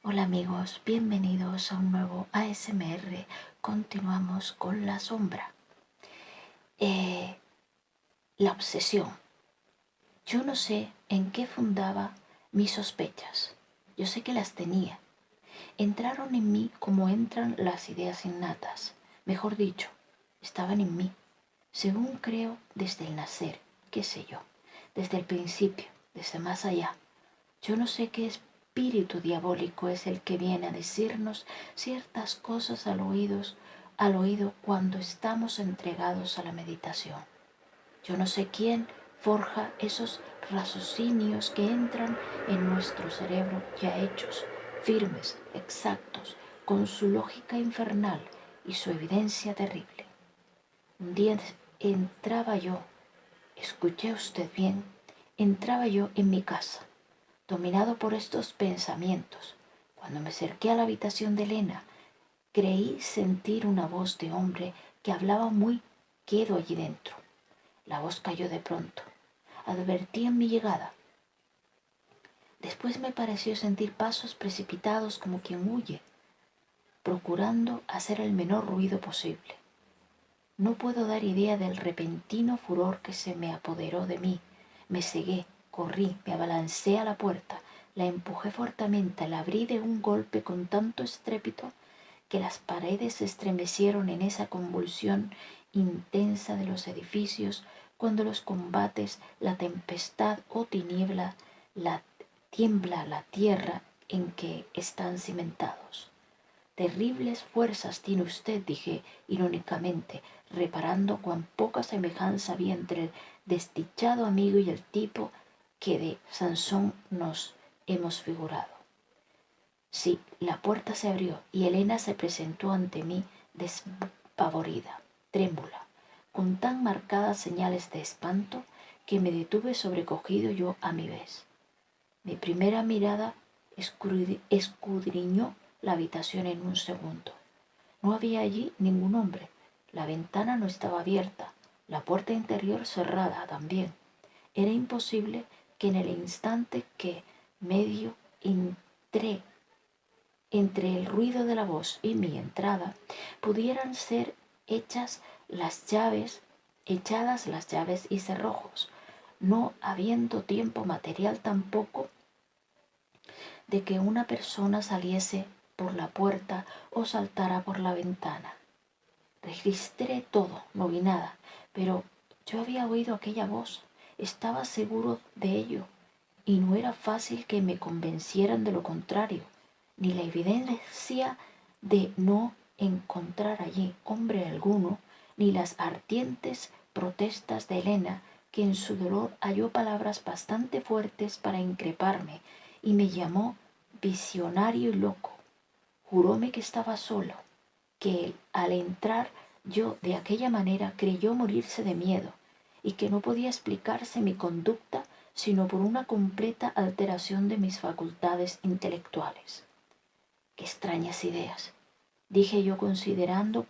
Hola amigos, bienvenidos a un nuevo ASMR. Continuamos con la sombra. Eh, la obsesión. Yo no sé en qué fundaba mis sospechas. Yo sé que las tenía. Entraron en mí como entran las ideas innatas. Mejor dicho, estaban en mí. Según creo desde el nacer, qué sé yo, desde el principio, desde más allá. Yo no sé qué espíritu diabólico es el que viene a decirnos ciertas cosas al oído cuando estamos entregados a la meditación. Yo no sé quién forja esos raciocinios que entran en nuestro cerebro ya hechos, firmes, exactos, con su lógica infernal y su evidencia terrible. Un día entraba yo, escuché usted bien, entraba yo en mi casa dominado por estos pensamientos. Cuando me acerqué a la habitación de Elena, creí sentir una voz de hombre que hablaba muy quedo allí dentro. La voz cayó de pronto. Advertían mi llegada. Después me pareció sentir pasos precipitados como quien huye, procurando hacer el menor ruido posible. No puedo dar idea del repentino furor que se me apoderó de mí. Me cegué, corrí, me abalancé a la puerta, la empujé fuertemente, la abrí de un golpe con tanto estrépito que las paredes se estremecieron en esa convulsión intensa de los edificios cuando los combates, la tempestad o tiniebla, la tiembla la tierra en que están cimentados. Terribles fuerzas tiene usted, dije irónicamente, reparando cuán poca semejanza había entre el desdichado amigo y el tipo que de Sansón nos hemos figurado. Sí, la puerta se abrió y Elena se presentó ante mí despavorida, trémula, con tan marcadas señales de espanto que me detuve sobrecogido yo a mi vez. Mi primera mirada escudriñó la habitación en un segundo. No había allí ningún hombre. La ventana no estaba abierta, la puerta interior cerrada también. Era imposible que en el instante que medio entré entre el ruido de la voz y mi entrada pudieran ser echadas las llaves y cerrojos, no habiendo tiempo material tampoco de que una persona saliese por la puerta o saltara por la ventana. Registré todo, no vi nada, pero yo había oído aquella voz, estaba seguro de ello, y no era fácil que me convencieran de lo contrario, ni la evidencia de no encontrar allí hombre alguno, ni las ardientes protestas de Elena, que en su dolor halló palabras bastante fuertes para increparme y me llamó visionario y loco. Juróme que estaba solo, que al entrar yo de aquella manera creyó morirse de miedo y que no podía explicarse mi conducta sino por una completa alteración de mis facultades intelectuales. Qué extrañas ideas, dije yo considerando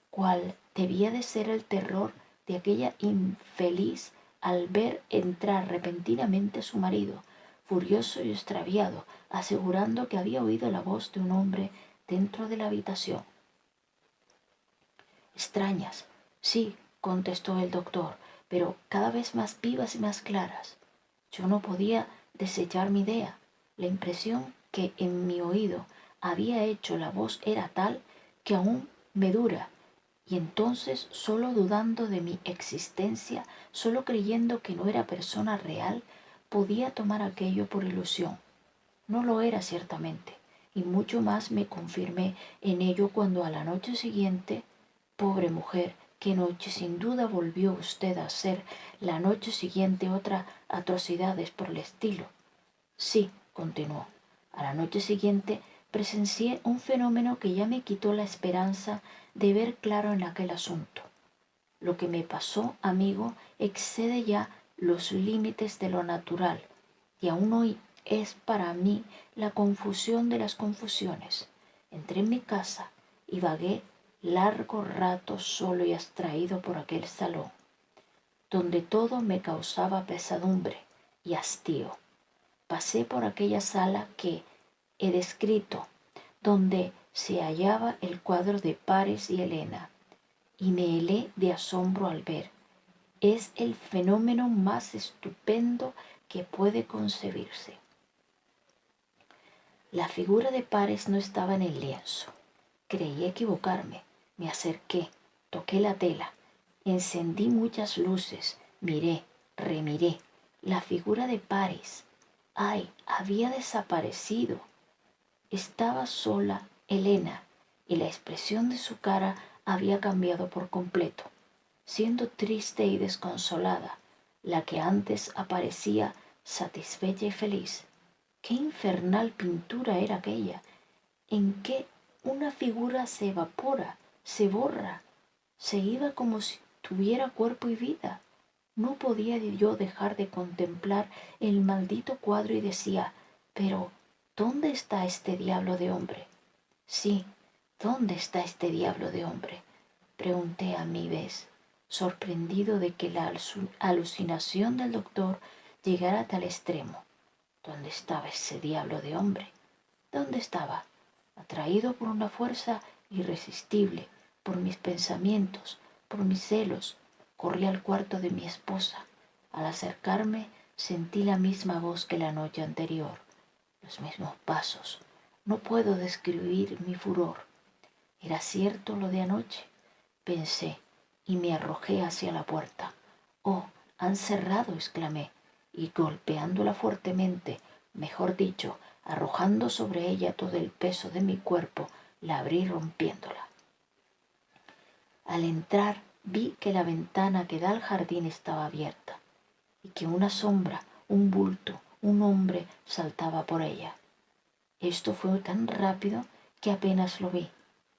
cuál debía de ser el terror de aquella infeliz al ver entrar repentinamente a su marido, furioso y extraviado, asegurando que había oído la voz de un hombre dentro de la habitación. Extrañas, sí, contestó el doctor, pero cada vez más vivas y más claras. Yo no podía desechar mi idea. La impresión que en mi oído había hecho la voz era tal que aún me dura. Y entonces, solo dudando de mi existencia, solo creyendo que no era persona real, podía tomar aquello por ilusión. No lo era ciertamente, y mucho más me confirmé en ello cuando a la noche siguiente, pobre mujer, qué noche sin duda volvió usted a hacer la noche siguiente otra atrocidades por el estilo. Sí, continuó, a la noche siguiente presencié un fenómeno que ya me quitó la esperanza de ver claro en aquel asunto. Lo que me pasó, amigo, excede ya los límites de lo natural, y aún hoy es para mí la confusión de las confusiones. Entré en mi casa y vagué largo rato solo y abstraído por aquel salón, donde todo me causaba pesadumbre y hastío. Pasé por aquella sala que, he descrito, donde se hallaba el cuadro de Paris y Elena, y me helé de asombro al ver. Es el fenómeno más estupendo que puede concebirse. La figura de Paris no estaba en el lienzo. Creí equivocarme. Me acerqué, toqué la tela, encendí muchas luces, miré, remiré. La figura de Paris, ay, había desaparecido. Estaba sola Elena y la expresión de su cara había cambiado por completo, siendo triste y desconsolada, la que antes aparecía satisfecha y feliz. Qué infernal pintura era aquella, en que una figura se evapora, se borra, se iba como si tuviera cuerpo y vida. No podía yo dejar de contemplar el maldito cuadro y decía, pero ¿dónde está este diablo de hombre? Sí, ¿dónde está este diablo de hombre? Pregunté a mi vez, sorprendido de que la alucinación del doctor llegara a tal extremo. ¿Dónde estaba ese diablo de hombre? ¿Dónde estaba? Atraído por una fuerza irresistible, por mis pensamientos, por mis celos, corrí al cuarto de mi esposa. Al acercarme, sentí la misma voz que la noche anterior, los mismos pasos. No puedo describir mi furor. ¿Era cierto lo de anoche? Pensé, y me arrojé hacia la puerta. «Oh, han cerrado», exclamé, y golpeándola fuertemente, mejor dicho, arrojando sobre ella todo el peso de mi cuerpo, la abrí rompiéndola. Al entrar vi que la ventana que da al jardín estaba abierta y que una sombra, un bulto, un hombre saltaba por ella. Esto fue tan rápido que apenas lo vi.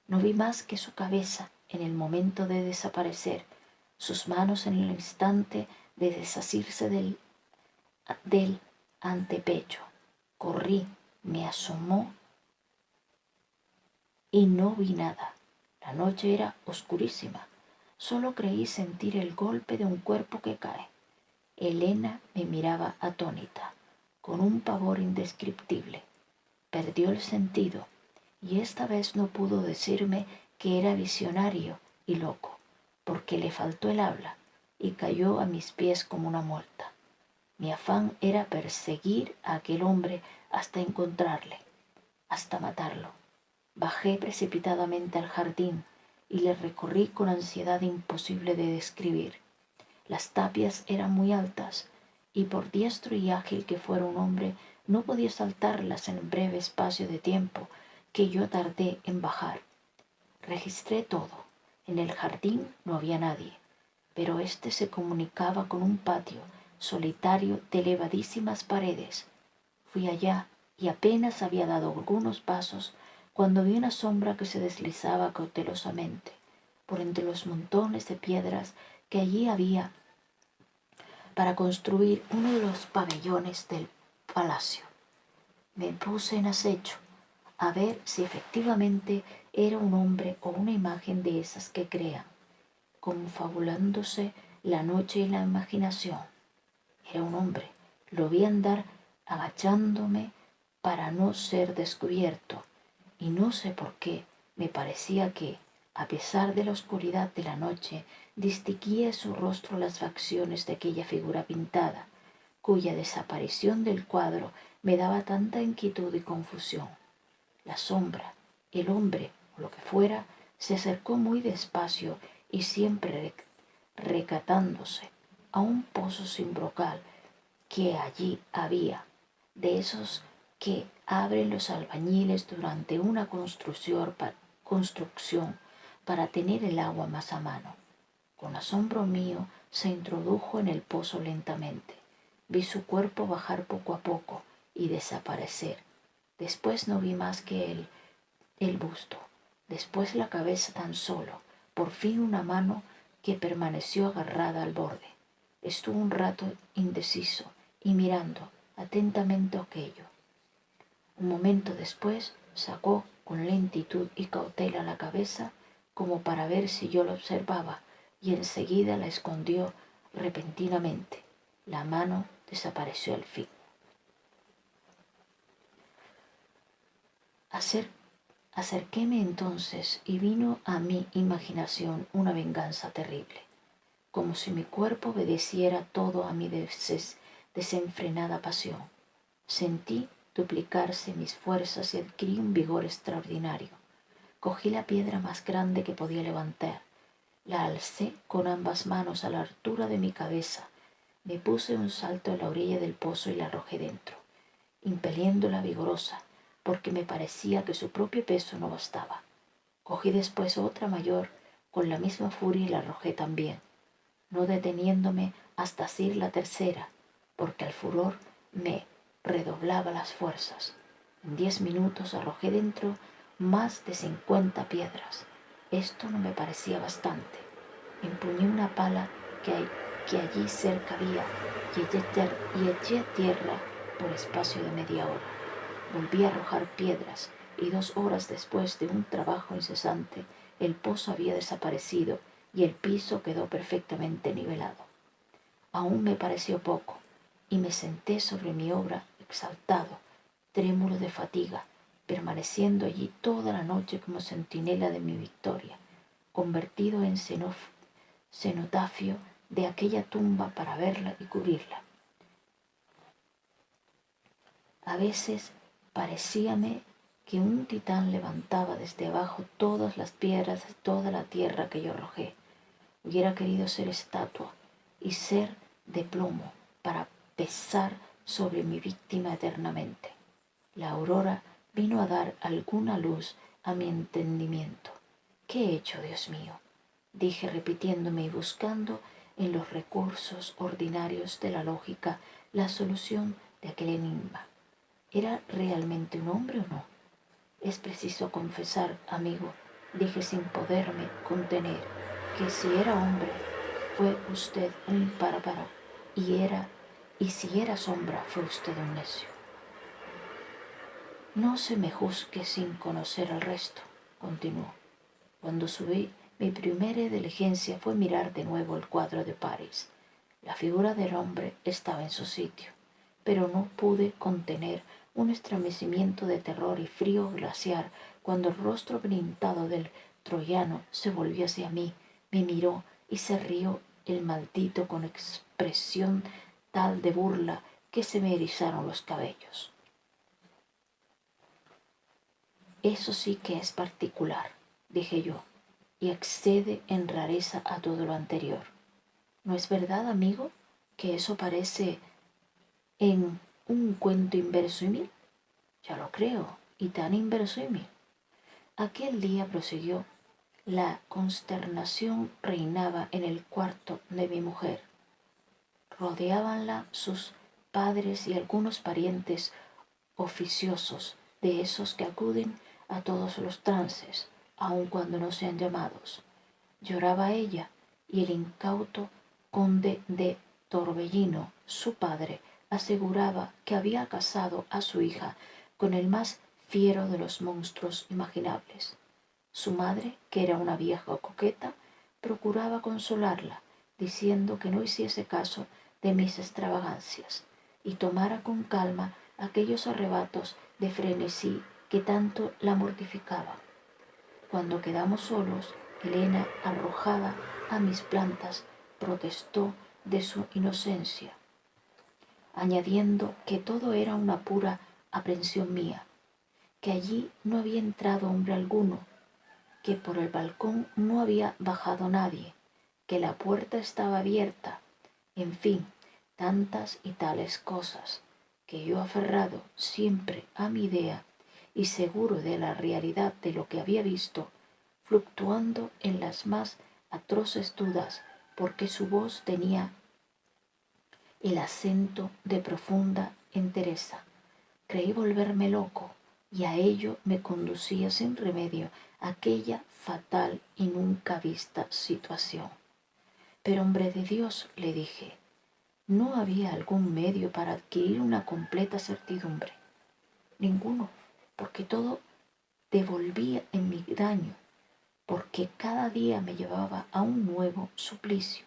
No vi más que su cabeza en el momento de desaparecer, sus manos en el instante de desasirse del antepecho. Corrí, me asomó y no vi nada. La noche era oscurísima. Solo creí sentir el golpe de un cuerpo que cae. Elena me miraba atónita, con un pavor indescriptible. Perdió el sentido y esta vez no pudo decirme que era visionario y loco, porque le faltó el habla y cayó a mis pies como una muerta. Mi afán era perseguir a aquel hombre hasta encontrarle, hasta matarlo. Bajé precipitadamente al jardín y le recorrí con ansiedad imposible de describir. Las tapias eran muy altas y por diestro y ágil que fuera un hombre, no podía saltarlas en el breve espacio de tiempo que yo tardé en bajar. Registré todo. En el jardín no había nadie, pero éste se comunicaba con un patio solitario de elevadísimas paredes. Fui allá y apenas había dado algunos pasos cuando vi una sombra que se deslizaba cautelosamente por entre los montones de piedras que allí había para construir uno de los pabellones del palacio. Me puse en acecho a ver si efectivamente era un hombre o una imagen de esas que crean, confabulándose la noche y la imaginación. Era un hombre. Lo vi andar agachándome para no ser descubierto, y no sé por qué me parecía que, a pesar de la oscuridad de la noche, distinguía en su rostro las facciones de aquella figura pintada, cuya desaparición del cuadro me daba tanta inquietud y confusión. La sombra, el hombre o lo que fuera, se acercó muy despacio y siempre recatándose a un pozo sin brocal que allí había, de esos que abren los albañiles durante una construcción para tener el agua más a mano. Con asombro mío se introdujo en el pozo lentamente. Vi su cuerpo bajar poco a poco y desaparecer. Después no vi más que el busto, después la cabeza tan solo, por fin una mano que permaneció agarrada al borde. Estuvo un rato indeciso y mirando atentamente aquello. Un momento después sacó con lentitud y cautela la cabeza como para ver si yo lo observaba y enseguida la escondió repentinamente. La mano desapareció al fin. Acer- Acerquéme entonces y vino a mi imaginación una venganza terrible, como si mi cuerpo obedeciera todo a mi desenfrenada pasión. Sentí duplicarse mis fuerzas y adquirí un vigor extraordinario. Cogí la piedra más grande que podía levantar, la alcé con ambas manos a la altura de mi cabeza, me puse un salto a la orilla del pozo y la arrojé dentro, impeliéndola vigorosa, porque me parecía que su propio peso no bastaba. Cogí después otra mayor con la misma furia y la arrojé también, no deteniéndome hasta asir la tercera, porque el furor me redoblaba las fuerzas. En 10 minutos arrojé dentro más de 50 piedras. Esto no me parecía bastante. Empuñé una pala que allí cerca había y eché tierra por espacio de media hora. Volví a arrojar piedras y 2 horas después de un trabajo incesante, el pozo había desaparecido y el piso quedó perfectamente nivelado. Aún me pareció poco y me senté sobre mi obra exaltado, trémulo de fatiga, permaneciendo allí toda la noche como centinela de mi victoria, convertido en cenotafio de aquella tumba para verla y cubrirla. A veces parecíame que un titán levantaba desde abajo todas las piedras de toda la tierra que yo arrojé. Hubiera querido ser estatua y ser de plomo para pesar sobre mi víctima eternamente. La aurora vino a dar alguna luz a mi entendimiento. ¿Qué he hecho, Dios mío?, dije repitiéndome y buscando en los recursos ordinarios de la lógica la solución de aquel enigma. ¿Era realmente un hombre o no? Es preciso confesar, amigo, dije sin poderme contener, que si era hombre, fue usted un bárbaro y si era sombra, fue usted un necio. No se me juzgue sin conocer el resto, continuó. Cuando subí, mi primera diligencia fue mirar de nuevo el cuadro de París. La figura del hombre estaba en su sitio, pero no pude contener un estremecimiento de terror y frío glaciar cuando el rostro pintado del troyano se volvió hacia mí, me miró y se rió el maldito con expresión tal de burla que se me erizaron los cabellos. Eso sí que es particular, dije yo, y excede en rareza a todo lo anterior. ¿No es verdad, amigo, que eso parece en un cuento inverosímil? Ya lo creo, y tan inverosímil. Aquel día, prosiguió, la consternación reinaba en el cuarto de mi mujer. Rodeábanla sus padres y algunos parientes oficiosos, de esos que acuden a todos los trances, aun cuando no sean llamados. Lloraba ella y el incauto conde de Torbellino, su padre, aseguraba que había casado a su hija con el más fiero de los monstruos imaginables. Su madre, que era una vieja coqueta, procuraba consolarla, diciendo que no hiciese caso de mis extravagancias y tomara con calma aquellos arrebatos de frenesí que tanto la mortificaban. Cuando quedamos solos, Elena, arrojada a mis plantas, protestó de su inocencia, añadiendo que todo era una pura aprensión mía, que allí no había entrado hombre alguno, que por el balcón no había bajado nadie, que la puerta estaba abierta, en fin, tantas y tales cosas, que yo, aferrado siempre a mi idea y seguro de la realidad de lo que había visto, fluctuando en las más atroces dudas, porque su voz tenía el acento de profunda entereza, creí volverme loco, y a ello me conducía sin remedio aquella fatal y nunca vista situación. Pero, hombre de Dios, le dije, ¿no había algún medio para adquirir una completa certidumbre? Ninguno, porque todo devolvía en mi daño, porque cada día me llevaba a un nuevo suplicio,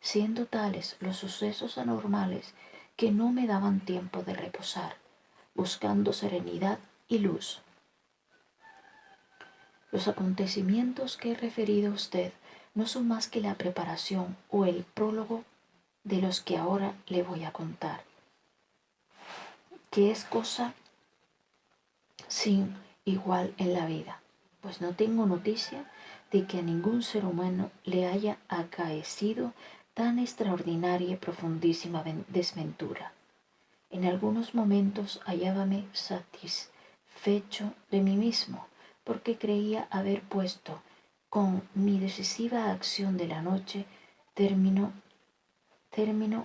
siendo tales los sucesos anormales que no me daban tiempo de reposar, buscando serenidad y luz. Los acontecimientos que he referido a usted no son más que la preparación o el prólogo de los que ahora le voy a contar, que es cosa sin igual en la vida, pues no tengo noticia de que a ningún ser humano le haya acaecido tan extraordinaria y profundísima desventura. En algunos momentos hallábame satisfecho de mí mismo, porque creía haber puesto con mi decisiva acción de la noche término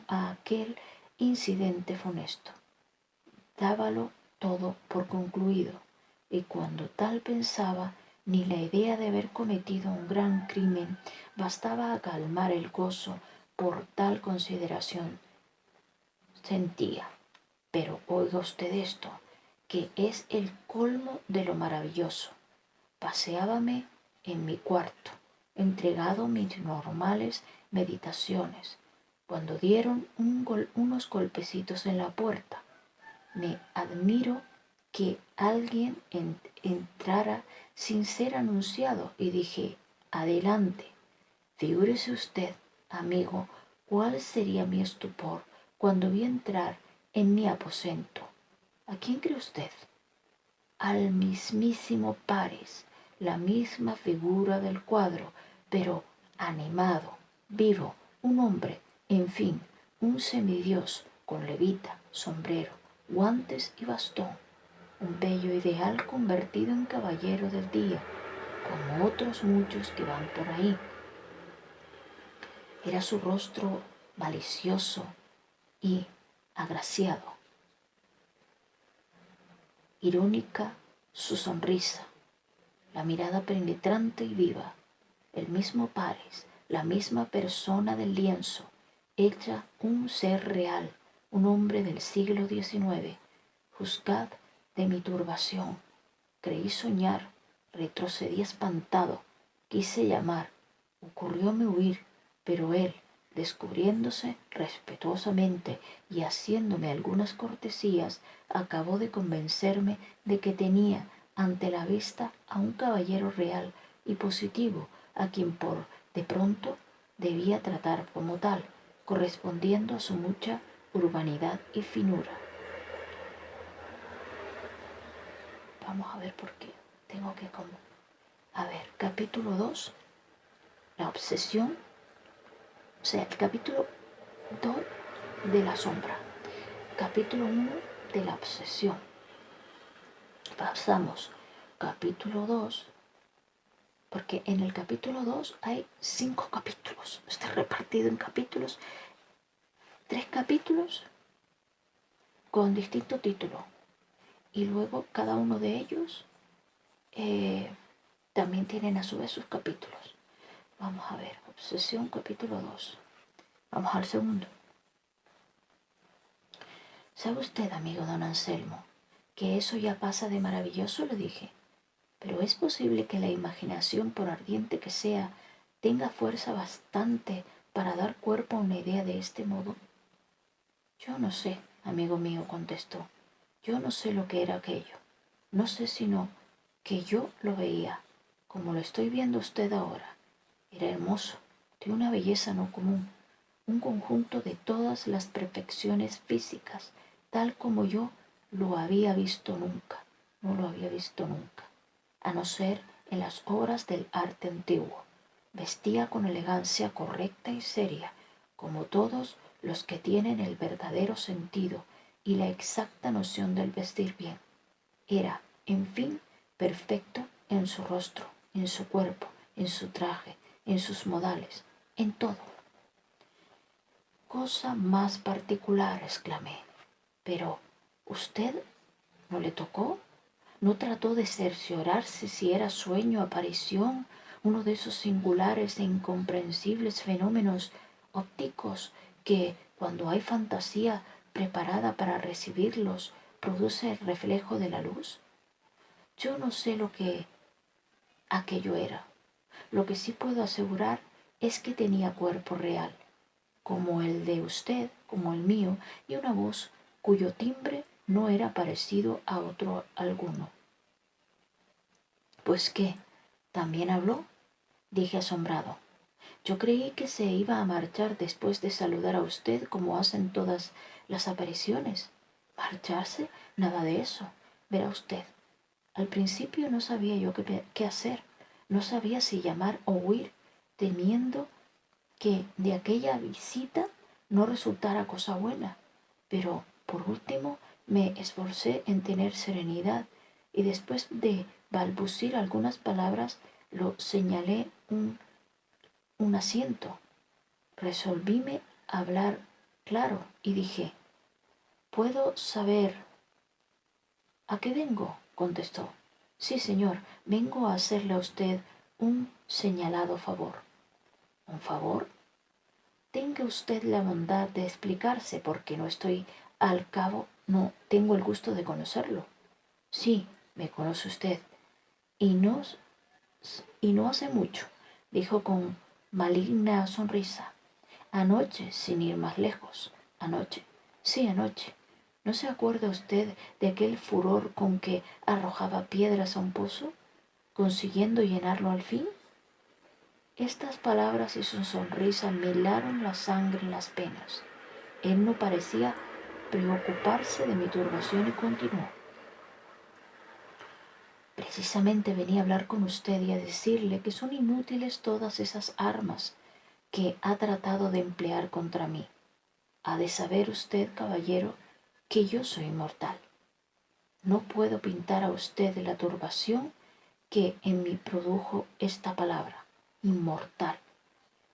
a aquel incidente funesto. Dábalo todo por concluido, y cuando tal pensaba, ni la idea de haber cometido un gran crimen bastaba a calmar el gozo por tal consideración sentía. Pero oiga usted esto, que es el colmo de lo maravilloso. Paseábame en mi cuarto, entregado a mis normales meditaciones, cuando dieron unos golpecitos en la puerta. Me admiro que alguien entrara sin ser anunciado y dije, adelante. Figúrese usted, amigo, cuál sería mi estupor cuando vi entrar en mi aposento. ¿A quién cree usted? Al mismísimo Paris, la misma figura del cuadro, pero animado, vivo, un hombre, en fin, un semidios con levita, sombrero, guantes y bastón, un bello ideal convertido en caballero del día, como otros muchos que van por ahí. Era su rostro malicioso y agraciado, irónica su sonrisa, la mirada penetrante y viva, el mismo Paris, la misma persona del lienzo, hecha un ser real, un hombre del siglo XIX. Juzgad de mi turbación. Creí soñar, retrocedí espantado, quise llamar, ocurrióme huir, pero él, descubriéndose respetuosamente y haciéndome algunas cortesías, acabó de convencerme de que tenía ante la vista a un caballero real y positivo, a quien por de pronto debía tratar como tal, correspondiendo a su mucha urbanidad y finura. Vamos a ver por qué. Tengo que como... A ver, capítulo 2, la obsesión. O sea, el capítulo 2 de la sombra. Capítulo 1 de la obsesión. Pasamos capítulo 2, porque en el capítulo 2 hay 5 capítulos. Está repartido en capítulos, 3 capítulos con distinto título. Y luego cada uno de ellos también tienen a su vez sus capítulos. Vamos a ver, obsesión capítulo 2. Vamos al segundo. ¿Sabe usted, amigo don Anselmo, que eso ya pasa de maravilloso? Le dije. Pero es posible que la imaginación, por ardiente que sea, tenga fuerza bastante para dar cuerpo a una idea de este modo. Yo no sé, amigo mío, contestó. Yo no sé lo que era aquello. No sé sino que yo lo veía, como lo estoy viendo usted ahora. Era hermoso, de una belleza no común, un conjunto de todas las perfecciones físicas, tal como yo lo había visto nunca, no lo había visto nunca, a no ser en las obras del arte antiguo. Vestía con elegancia correcta y seria, como todos los que tienen el verdadero sentido y la exacta noción del vestir bien. Era, en fin, perfecto en su rostro, en su cuerpo, en su traje, en sus modales, en todo. Cosa más particular, exclamé. Pero, ¿usted no le tocó? ¿No trató de cerciorarse si era sueño, aparición, uno de esos singulares e incomprensibles fenómenos ópticos que, cuando hay fantasía preparada para recibirlos, produce el reflejo de la luz? Yo no sé lo que aquello era. Lo que sí puedo asegurar es que tenía cuerpo real, como el de usted, como el mío, y una voz cuyo timbre no era parecido a otro alguno. Pues qué, ¿También habló? Dije asombrado. Yo creí que se iba a marchar después de saludar a usted como hacen todas las apariciones. ¿Marcharse? Nada de eso. Verá usted. Al principio no sabía yo qué hacer. No sabía si llamar o huir, temiendo que de aquella visita no resultara cosa buena. Pero, por último, me esforcé en tener serenidad y después de balbucir algunas palabras, lo señalé un asiento. Resolvíme hablar claro y dije, ¿puedo saber a qué vengo? Contestó. Sí, señor, vengo a hacerle a usted un señalado favor. ¿Un favor? Tenga usted la bondad de explicarse porque no estoy al cabo, no tengo el gusto de conocerlo. Sí, me conoce usted. Y no, y no hace mucho, dijo con maligna sonrisa. Anoche, sin ir más lejos. Anoche. Sí, anoche. ¿No se acuerda usted de aquel furor con que arrojaba piedras a un pozo, consiguiendo llenarlo al fin? Estas palabras y su sonrisa me helaron la sangre en las penas. Él no parecía preocuparse de mi turbación y continuó. Precisamente venía a hablar con usted y a decirle que son inútiles todas esas armas que ha tratado de emplear contra mí. Ha de saber usted, caballero, que yo soy inmortal. No puedo pintar a usted la turbación que en mí produjo esta palabra, inmortal.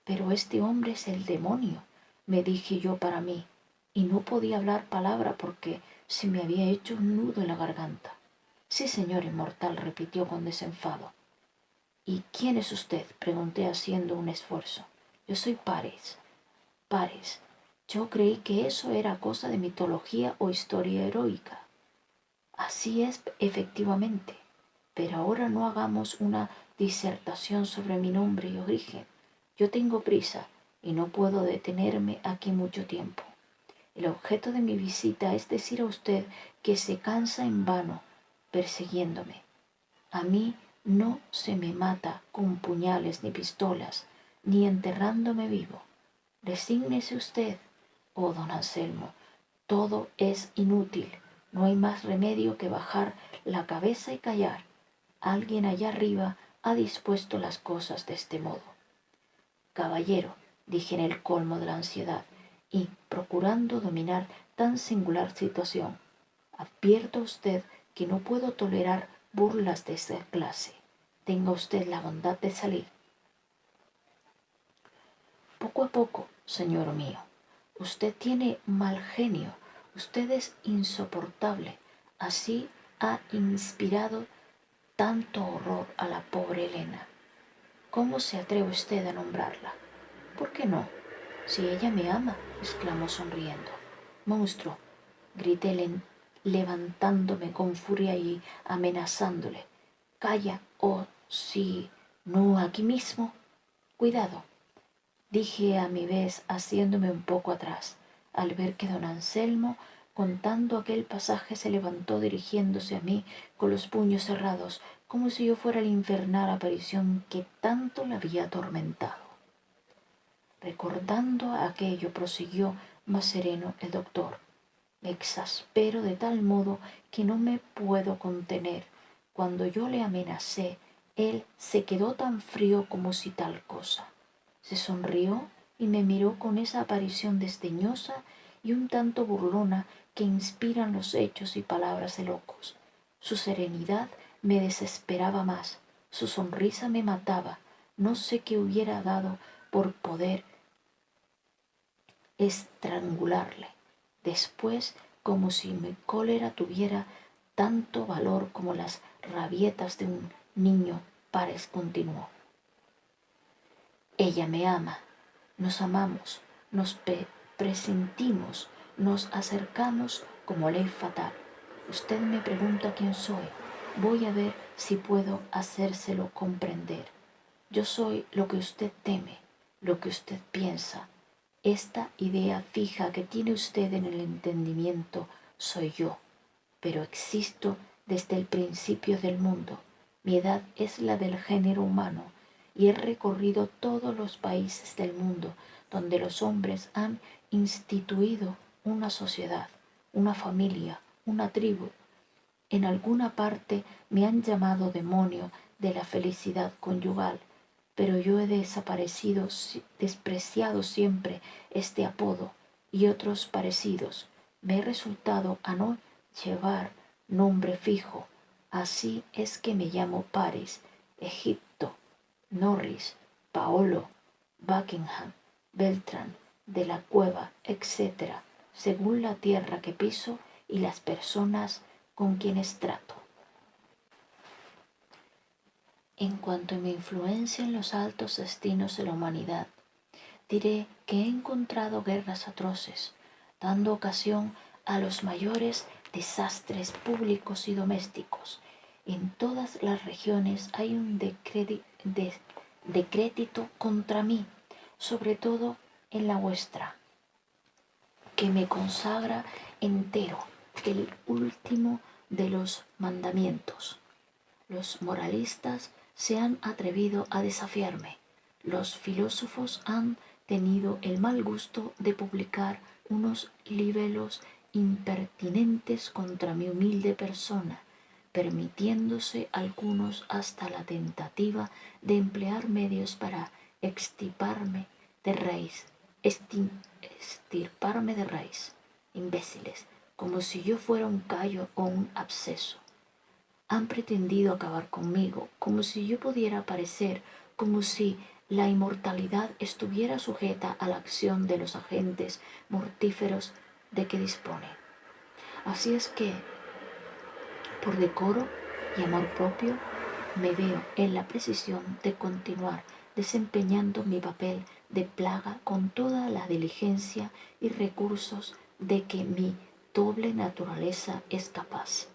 Pero este hombre es el demonio, me dije yo para mí, y no podía hablar palabra porque se me había hecho un nudo en la garganta. Sí, señor inmortal, repitió con desenfado. ¿Y quién es usted? Pregunté haciendo un esfuerzo. Yo soy Pares. Pares. Yo creí que eso era cosa de mitología o historia heroica. Así es, efectivamente. Pero ahora no hagamos una disertación sobre mi nombre y origen. Yo tengo prisa y no puedo detenerme aquí mucho tiempo. El objeto de mi visita es decir a usted que se cansa en vano persiguiéndome. A mí no se me mata con puñales ni pistolas, ni enterrándome vivo. Resígnese usted, oh don Anselmo, todo es inútil, no hay más remedio que bajar la cabeza y callar. Alguien allá arriba ha dispuesto las cosas de este modo. Caballero, dije en el colmo de la ansiedad y procurando dominar tan singular situación, advierto a usted que no puedo tolerar burlas de esa clase. Tenga usted la bondad de salir. Poco a poco, señor mío. Usted tiene mal genio. Usted es insoportable. Así ha inspirado tanto horror a la pobre Elena. ¿Cómo se atreve usted a nombrarla? ¿Por qué no? Si ella me ama, exclamó sonriendo. Monstruo, grité levantándome con furia y amenazándole. Calla, oh, sí, no, aquí mismo. Cuidado, dije a mi vez haciéndome un poco atrás, al ver que don Anselmo, contando aquel pasaje, se levantó dirigiéndose a mí con los puños cerrados, como si yo fuera la infernal aparición que tanto le había atormentado. Recordando aquello, prosiguió más sereno el doctor. Me exaspero de tal modo que no me puedo contener. Cuando yo le amenacé, él se quedó tan frío como si tal cosa. Se sonrió y me miró con esa aparición desdeñosa y un tanto burlona que inspiran los hechos y palabras de locos. Su serenidad me desesperaba más, su sonrisa me mataba. No sé qué hubiera dado por poder estrangularle. Después, como si mi cólera tuviera tanto valor como las rabietas de un niño, Pares continuó. Ella me ama, nos amamos, nos presentimos, nos acercamos como ley fatal. Usted me pregunta quién soy. Voy a ver si puedo hacérselo comprender. Yo soy lo que usted teme, lo que usted piensa. Esta idea fija que tiene usted en el entendimiento soy yo, pero existo desde el principio del mundo. Mi edad es la del género humano y he recorrido todos los países del mundo donde los hombres han instituido una sociedad, una familia, una tribu. En alguna parte me han llamado demonio de la felicidad conyugal, pero yo he despreciado siempre este apodo y otros parecidos. Me he resultado a no llevar nombre fijo. Así es que me llamo Paris, Egipto, Norris, Paolo, Buckingham, Beltrán, de la Cueva, etc., según la tierra que piso y las personas con quienes trato. En cuanto a mi influencia en los altos destinos de la humanidad, diré que he encontrado guerras atroces, dando ocasión a los mayores desastres públicos y domésticos. En todas las regiones hay un decrédito contra mí, sobre todo en la vuestra, que me consagra entero, el último de los mandamientos. Los moralistas se han atrevido a desafiarme. Los filósofos han tenido el mal gusto de publicar unos libelos impertinentes contra mi humilde persona, permitiéndose algunos hasta la tentativa de emplear medios para extirparme de raíz, extirparme de raíz, imbéciles, como si yo fuera un callo o un absceso. Han pretendido acabar conmigo, como si yo pudiera aparecer, como si la inmortalidad estuviera sujeta a la acción de los agentes mortíferos de que dispone. Así es que, por decoro y amor propio, me veo en la precisión de continuar desempeñando mi papel de plaga con toda la diligencia y recursos de que mi doble naturaleza es capaz.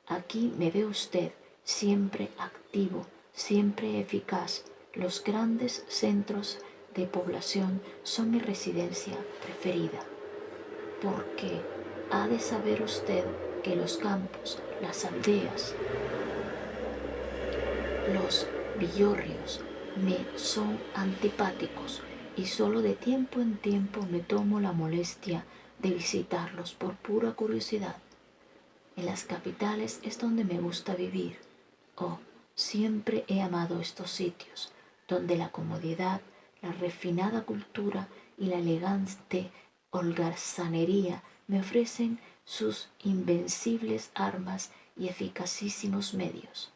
Aquí me ve usted siempre activo, siempre eficaz. Los grandes centros de población son mi residencia preferida, porque ha de saber usted que los campos, las aldeas, los villorrios me son antipáticos y solo de tiempo en tiempo me tomo la molestia de visitarlos por pura curiosidad. En las capitales es donde me gusta vivir. Oh, siempre he amado estos sitios, donde la comodidad, la refinada cultura y la elegante holgazanería me ofrecen sus invencibles armas y eficacísimos medios.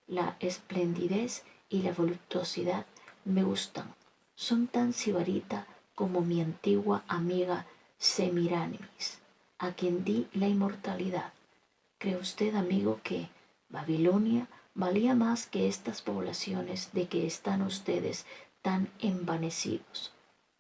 La esplendidez y la voluptuosidad me gustan. Son tan sibarita como mi antigua amiga Semiramis, a quien di la inmortalidad. ¿Cree usted, amigo, que Babilonia valía más que estas poblaciones de que están ustedes tan envanecidos?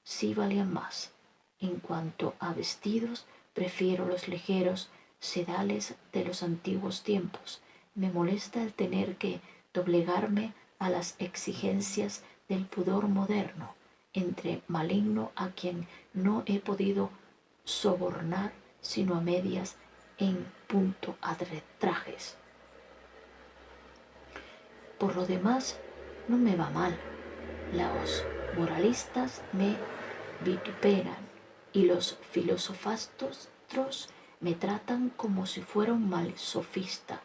Sí valían más. En cuanto a vestidos, prefiero los ligeros sedales de los antiguos tiempos. Me molesta el tener que doblegarme a las exigencias del pudor moderno, entre maligno a quien no he podido sobornar sino a medias en punto a trajes. Por lo demás, no me va mal. Los moralistas me vituperan y los filosofastros me tratan como si fuera un mal sofista,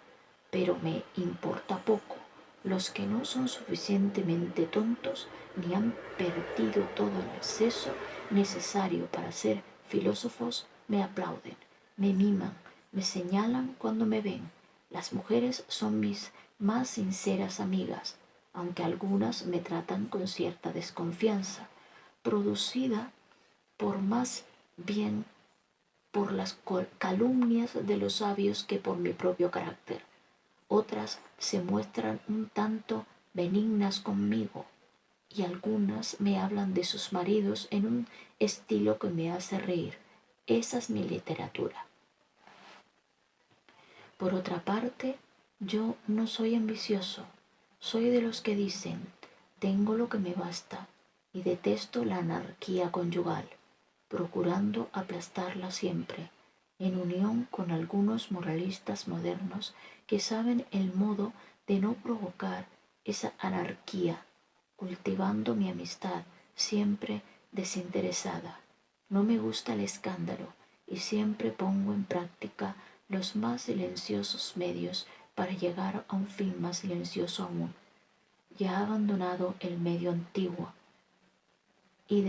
pero me importa poco. Los que no son suficientemente tontos ni han perdido todo el exceso necesario para ser filósofos me aplauden, me miman, me señalan cuando me ven. Las mujeres son mis más sinceras amigas, aunque algunas me tratan con cierta desconfianza, producida por más bien por las calumnias de los sabios que por mi propio carácter. Otras se muestran un tanto benignas conmigo y algunas me hablan de sus maridos en un estilo que me hace reír. Esa es mi literatura. Por otra parte, yo no soy ambicioso. Soy de los que dicen, tengo lo que me basta y detesto la anarquía conyugal, procurando aplastarla siempre, en unión con algunos moralistas modernos que saben el modo de no provocar esa anarquía, cultivando mi amistad siempre desinteresada. No me gusta el escándalo y siempre pongo en práctica los más silenciosos medios para llegar a un fin más silencioso aún. Ya he abandonado el medio antiguo y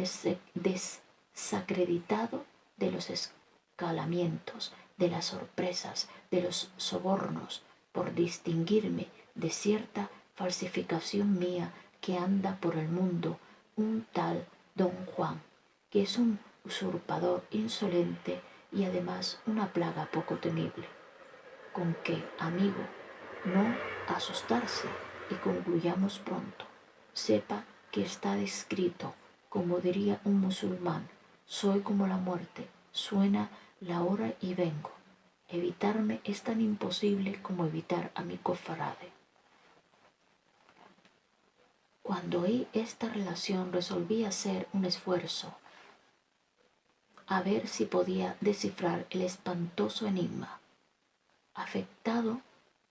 desacreditado de los escalamientos, de las sorpresas, de los sobornos, por distinguirme de cierta falsificación mía que anda por el mundo, un tal Don Juan, que es un usurpador insolente y además una plaga poco temible. Con que, amigo, no asustarse y concluyamos pronto. Sepa que está descrito, como diría un musulmán, soy como la muerte, suena la hora y vengo. Evitarme es tan imposible como evitar a mi cofrade. Cuando oí esta relación resolví hacer un esfuerzo a ver si podía descifrar el espantoso enigma. Afectado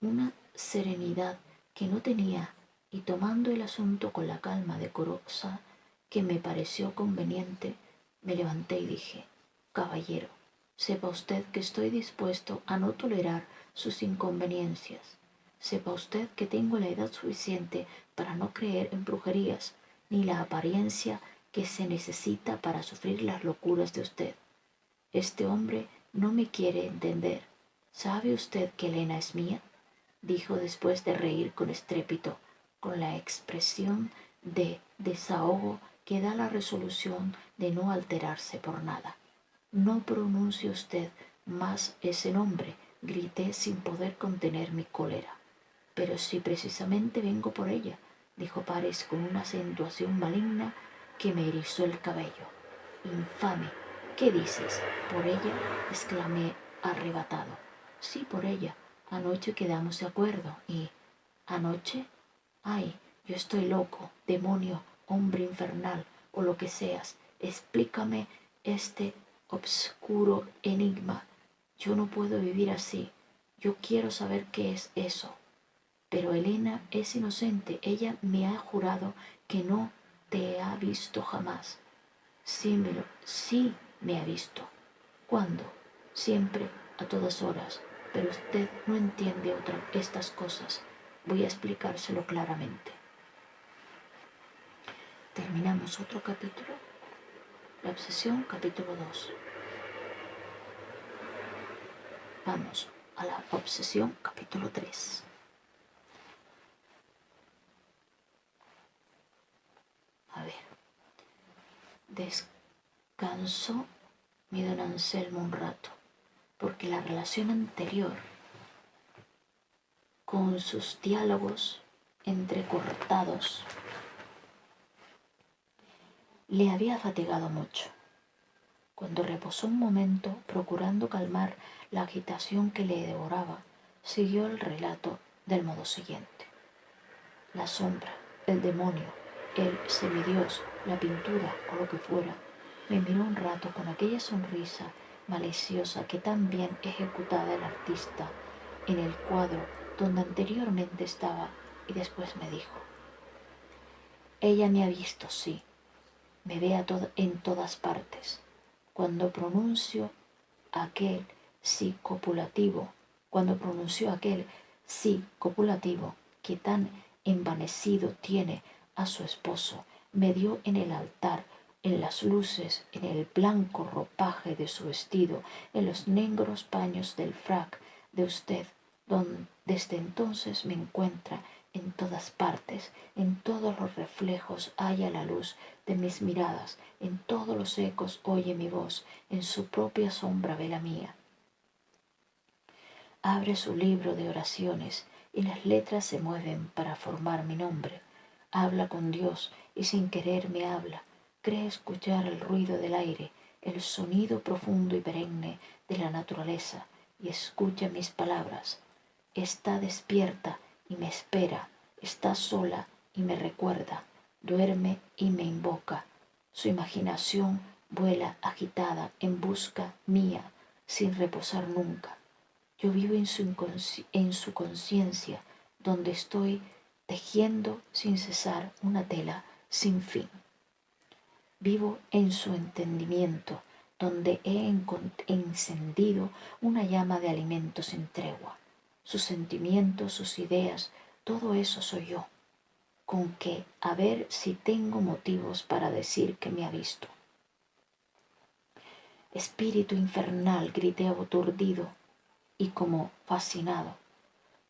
una serenidad que no tenía y tomando el asunto con la calma decorosa que me pareció conveniente, me levanté y dije, caballero, sepa usted que estoy dispuesto a no tolerar sus inconveniencias. Sepa usted que tengo la edad suficiente para no creer en brujerías, ni la apariencia que se necesita para sufrir las locuras de usted. Este hombre no me quiere entender. ¿Sabe usted que Elena es mía? Dijo después de reír con estrépito, con la expresión de desahogo que da la resolución de no alterarse por nada. No pronuncie usted más ese nombre, grité sin poder contener mi cólera. Pero si precisamente vengo por ella, dijo Pares con una acentuación maligna que me erizó el cabello. Infame, ¿qué dices? ¿Por ella? Exclamé arrebatado. Sí, por ella. Anoche quedamos de acuerdo y... ¿Anoche? Ay, yo estoy loco, demonio, hombre infernal o lo que seas. Explícame este obscuro enigma. Yo no puedo vivir así. Yo quiero saber qué es eso. Pero Elena es inocente. Ella me ha jurado que no te ha visto jamás. Sí me ha visto. ¿Cuándo? Siempre, a todas horas. Pero usted no entiende estas cosas. Voy a explicárselo claramente. Terminamos otro capítulo. La obsesión, capítulo 2. Vamos a la obsesión, capítulo 3. A ver. Descansó mi don Anselmo un rato, porque la relación anterior, con sus diálogos entrecortados, le había fatigado mucho. Cuando reposó un momento, procurando calmar la agitación que le devoraba, siguió el relato del modo siguiente. La sombra, el demonio, el semidios, la pintura o lo que fuera, me miró un rato con aquella sonrisa maliciosa que tan bien ejecutada el artista en el cuadro donde anteriormente estaba y después me dijo, ella me ha visto, sí, me ve en todas partes. Cuando pronunció aquel sí copulativo, que tan envanecido tiene a su esposo, me dio en el altar, en las luces, en el blanco ropaje de su vestido, en los negros paños del frac de usted, donde desde entonces me encuentra en todas partes, en todos los reflejos halla la luz de mis miradas, en todos los ecos oye mi voz, en su propia sombra ve la mía. Abre su libro de oraciones y las letras se mueven para formar mi nombre. Habla con Dios y sin querer me habla. Cree escuchar el ruido del aire, el sonido profundo y perenne de la naturaleza y escucha mis palabras. Está despierta y me espera, está sola y me recuerda, duerme y me invoca. Su imaginación vuela agitada en busca mía, sin reposar nunca. Yo vivo en su conciencia, donde estoy tejiendo sin cesar una tela sin fin. Vivo en su entendimiento, donde he encendido una llama de alimento sin tregua. Sus sentimientos, sus ideas, todo eso soy yo. Con que a ver si tengo motivos para decir que me ha visto. Espíritu infernal, grité aturdido y como fascinado.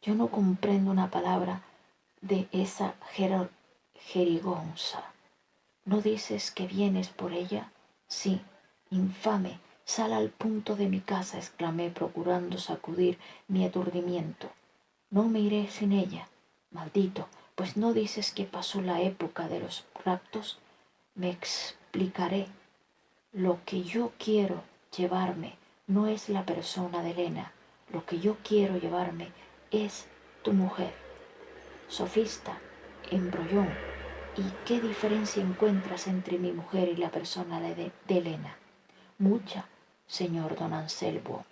Yo no comprendo una palabra de esa jerigonza. ¿No dices que vienes por ella? Sí, infame, sal al punto de mi casa, exclamé, procurando sacudir mi aturdimiento. No me iré sin ella. Maldito, pues no dices que pasó la época de los raptos. Me explicaré. Lo que yo quiero llevarme no es la persona de Elena. Lo que yo quiero llevarme es tu mujer. Sofista, embrollón. ¿Y qué diferencia encuentras entre mi mujer y la persona de Elena? Mucha, señor don Anselmo.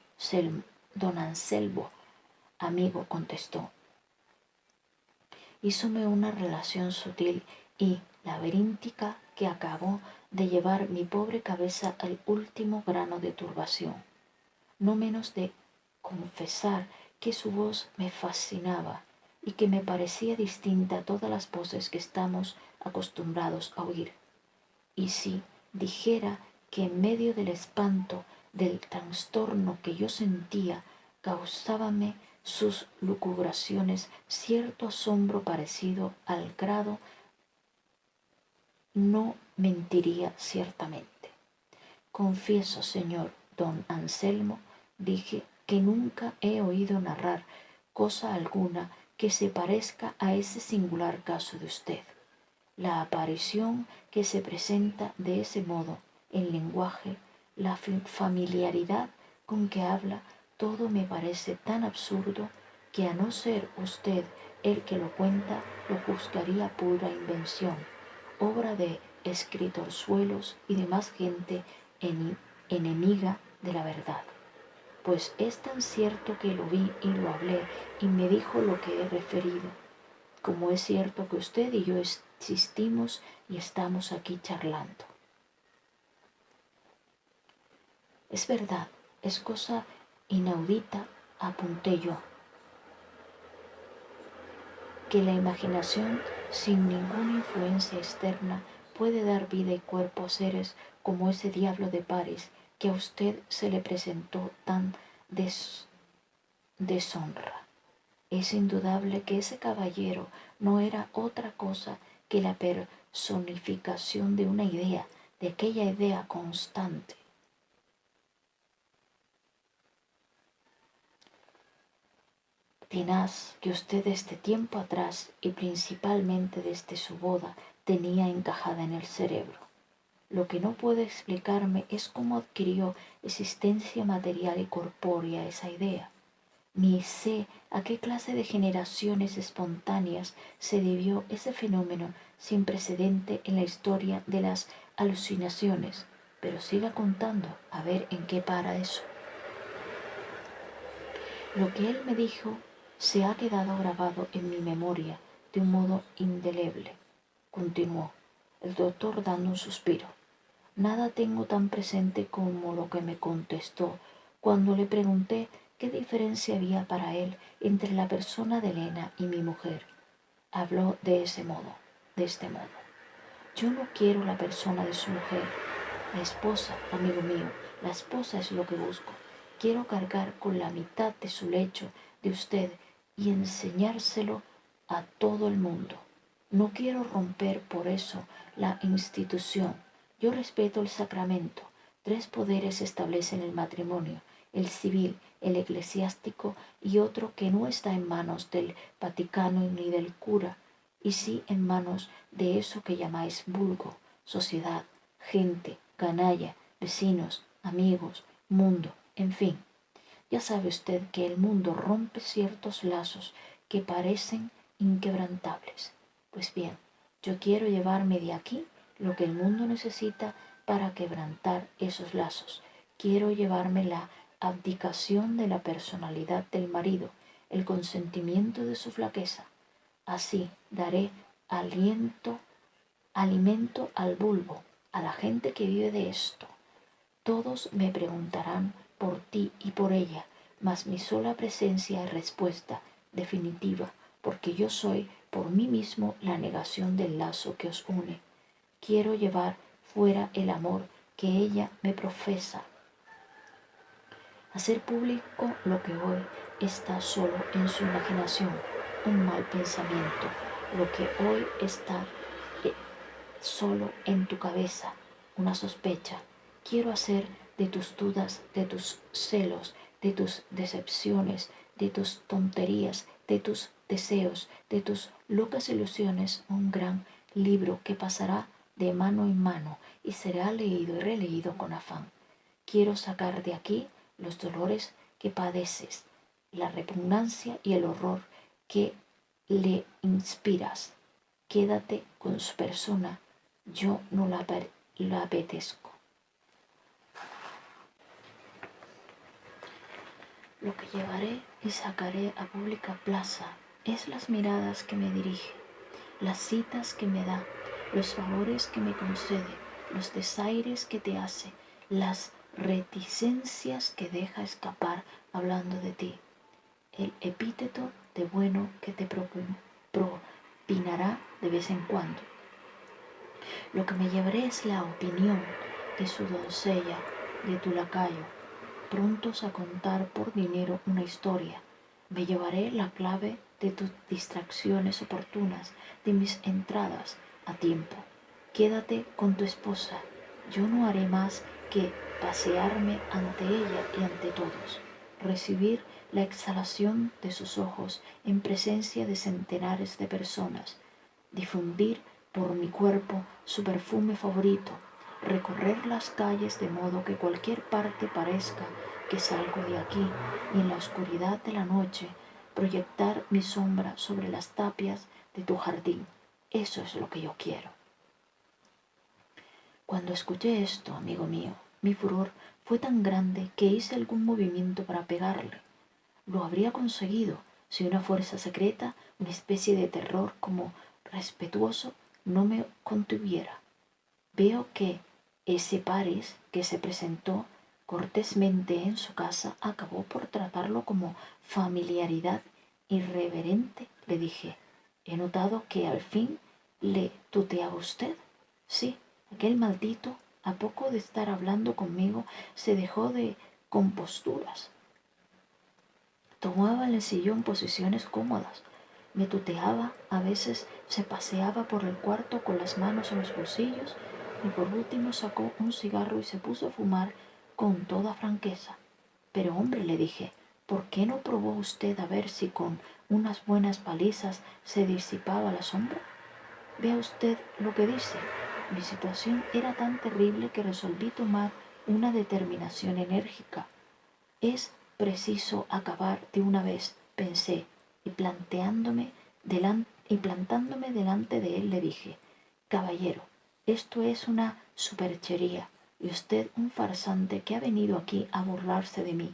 Don Anselmo, amigo, contestó. Hízome una relación sutil y laberíntica que acabó de llevar mi pobre cabeza al último grano de turbación, no menos de confesar que su voz me fascinaba y que me parecía distinta a todas las voces que estamos acostumbrados a oír. Y si dijera que en medio del espanto, del trastorno que yo sentía, causábame sus lucubraciones cierto asombro parecido al grado, no mentiría ciertamente. Confieso, señor don Anselmo, dije, que nunca he oído narrar cosa alguna que se parezca a ese singular caso de usted. La aparición que se presenta de ese modo, el lenguaje, la familiaridad con que habla, todo me parece tan absurdo que a no ser usted el que lo cuenta, lo juzgaría pura invención, obra de escritorzuelos y demás gente enemiga de la verdad. Pues es tan cierto que lo vi y lo hablé y me dijo lo que he referido, como es cierto que usted y yo existimos y estamos aquí charlando. Es verdad, es cosa inaudita, apunté yo, que la imaginación sin ninguna influencia externa puede dar vida y cuerpo a seres como ese diablo de París que a usted se le presentó tan deshonra. Es indudable que ese caballero no era otra cosa que la personificación de una idea, de aquella idea constante. Tenaz que usted desde tiempo atrás y principalmente desde su boda tenía encajada en el cerebro. Lo que no puedo explicarme es cómo adquirió existencia material y corpórea esa idea. Ni sé a qué clase de generaciones espontáneas se debió ese fenómeno sin precedente en la historia de las alucinaciones, pero siga contando a ver en qué para eso. Lo que él me dijo se ha quedado grabado en mi memoria de un modo indeleble, continuó el doctor dando un suspiro. Nada tengo tan presente como lo que me contestó cuando le pregunté qué diferencia había para él entre la persona de Elena y mi mujer. Habló de este modo. Yo no quiero la persona de su mujer. La esposa, amigo mío, la esposa es lo que busco. Quiero cargar con la mitad de su lecho de usted y enseñárselo a todo el mundo. No quiero romper por eso la institución. Yo respeto el sacramento. 3 poderes establecen el matrimonio: el civil, el eclesiástico y otro que no está en manos del Vaticano ni del cura, y sí en manos de eso que llamáis vulgo, sociedad, gente, canalla, vecinos, amigos, mundo, en fin. Ya sabe usted que el mundo rompe ciertos lazos que parecen inquebrantables. Pues bien, yo quiero llevarme de aquí lo que el mundo necesita para quebrantar esos lazos. Quiero llevarme la abdicación de la personalidad del marido, el consentimiento de su flaqueza, Así daré alimento al bulbo, a la gente que vive de esto. Todos me preguntarán por ti y por ella, mas mi sola presencia es respuesta definitiva, porque yo soy por mí mismo la negación del lazo que os une. Quiero llevar fuera el amor que ella me profesa. Hacer público lo que hoy está solo en su imaginación, un mal pensamiento, lo que hoy está solo en tu cabeza, una sospecha. Quiero hacer de tus dudas, de tus celos, de tus decepciones, de tus tonterías, de tus deseos, de tus locas ilusiones, un gran libro que pasará de mano en mano y será leído y releído con afán. Quiero sacar de aquí los dolores que padeces, la repugnancia y el horror que le inspiras. Quédate con su persona, yo no la apetezco. Lo que llevaré y sacaré a pública plaza es las miradas que me dirige, las citas que me da, los favores que me concede, los desaires que te hace, las reticencias que deja escapar hablando de ti, el epíteto de bueno que te propinará de vez en cuando. Lo que me llevaré es la opinión de su doncella, de tu lacayo, prontos a contar por dinero una historia. Me llevaré la clave de tus distracciones oportunas, de mis entradas a tiempo. Quédate con tu esposa. Yo no haré más que pasearme ante ella y ante todos, recibir la exhalación de sus ojos en presencia de centenares de personas, difundir por mi cuerpo su perfume favorito, recorrer las calles de modo que cualquier parte parezca que salgo de aquí y en la oscuridad de la noche proyectar mi sombra sobre las tapias de tu jardín. Eso es lo que yo quiero. Cuando escuché esto, amigo mío, mi furor fue tan grande que hice algún movimiento para pegarle. Lo habría conseguido si una fuerza secreta, una especie de terror como respetuoso, no me contuviera. Veo que ese Paris que se presentó cortésmente en su casa acabó por tratarlo como familiaridad irreverente. Le dije, he notado que al fin le tuteaba usted. Sí, aquel maldito, a poco de estar hablando conmigo, se dejó de composturas. Tomaba en el sillón posiciones cómodas, me tuteaba, a veces se paseaba por el cuarto con las manos en los bolsillos y por último sacó un cigarro y se puso a fumar con toda franqueza. Pero hombre, le dije, ¿por qué no probó usted a ver si con unas buenas palizas se disipaba la sombra? Vea usted lo que dice. Mi situación era tan terrible que resolví tomar una determinación enérgica. Es preciso acabar de una vez, pensé, y plantándome delante de él le dije, caballero, esto es una superchería y usted un farsante que ha venido aquí a burlarse de mí.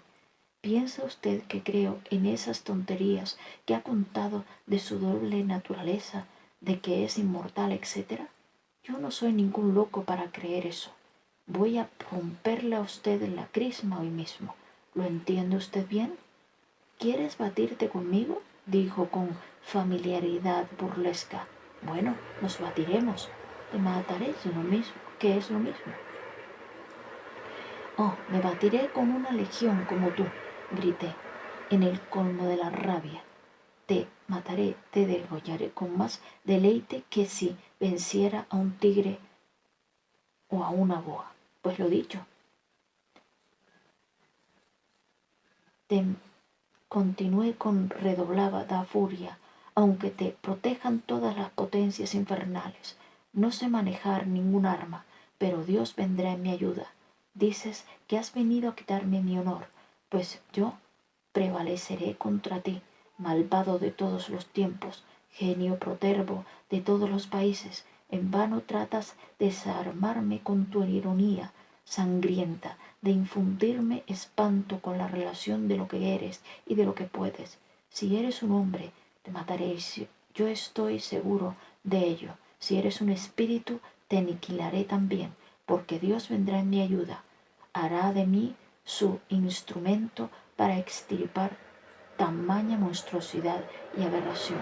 ¿Piensa usted que creo en esas tonterías que ha contado de su doble naturaleza, de que es inmortal, etcétera? Yo no soy ningún loco para creer eso. Voy a romperle a usted la crisma hoy mismo. ¿Lo entiende usted bien? ¿Quieres batirte conmigo? Dijo con familiaridad burlesca. Bueno, nos batiremos. Te mataré, es lo mismo, que es lo mismo. Oh, me batiré con una legión como tú, grité, en el colmo de la rabia. Te mataré, te degollaré con más deleite que si venciera a un tigre o a una boa. Pues lo dicho, te continué con redoblada furia, aunque te protejan todas las potencias infernales. No sé manejar ningún arma, pero Dios vendrá en mi ayuda. Dices que has venido a quitarme mi honor, pues yo prevaleceré contra ti, malvado de todos los tiempos, genio protervo de todos los países. En vano tratas de desarmarme con tu ironía sangrienta, de infundirme espanto con la relación de lo que eres y de lo que puedes. Si eres un hombre, te mataré yo estoy seguro de ello. Si eres un espíritu, te aniquilaré también, porque Dios vendrá en mi ayuda. Hará de mí su instrumento para extirpar tamaña monstruosidad y aberración.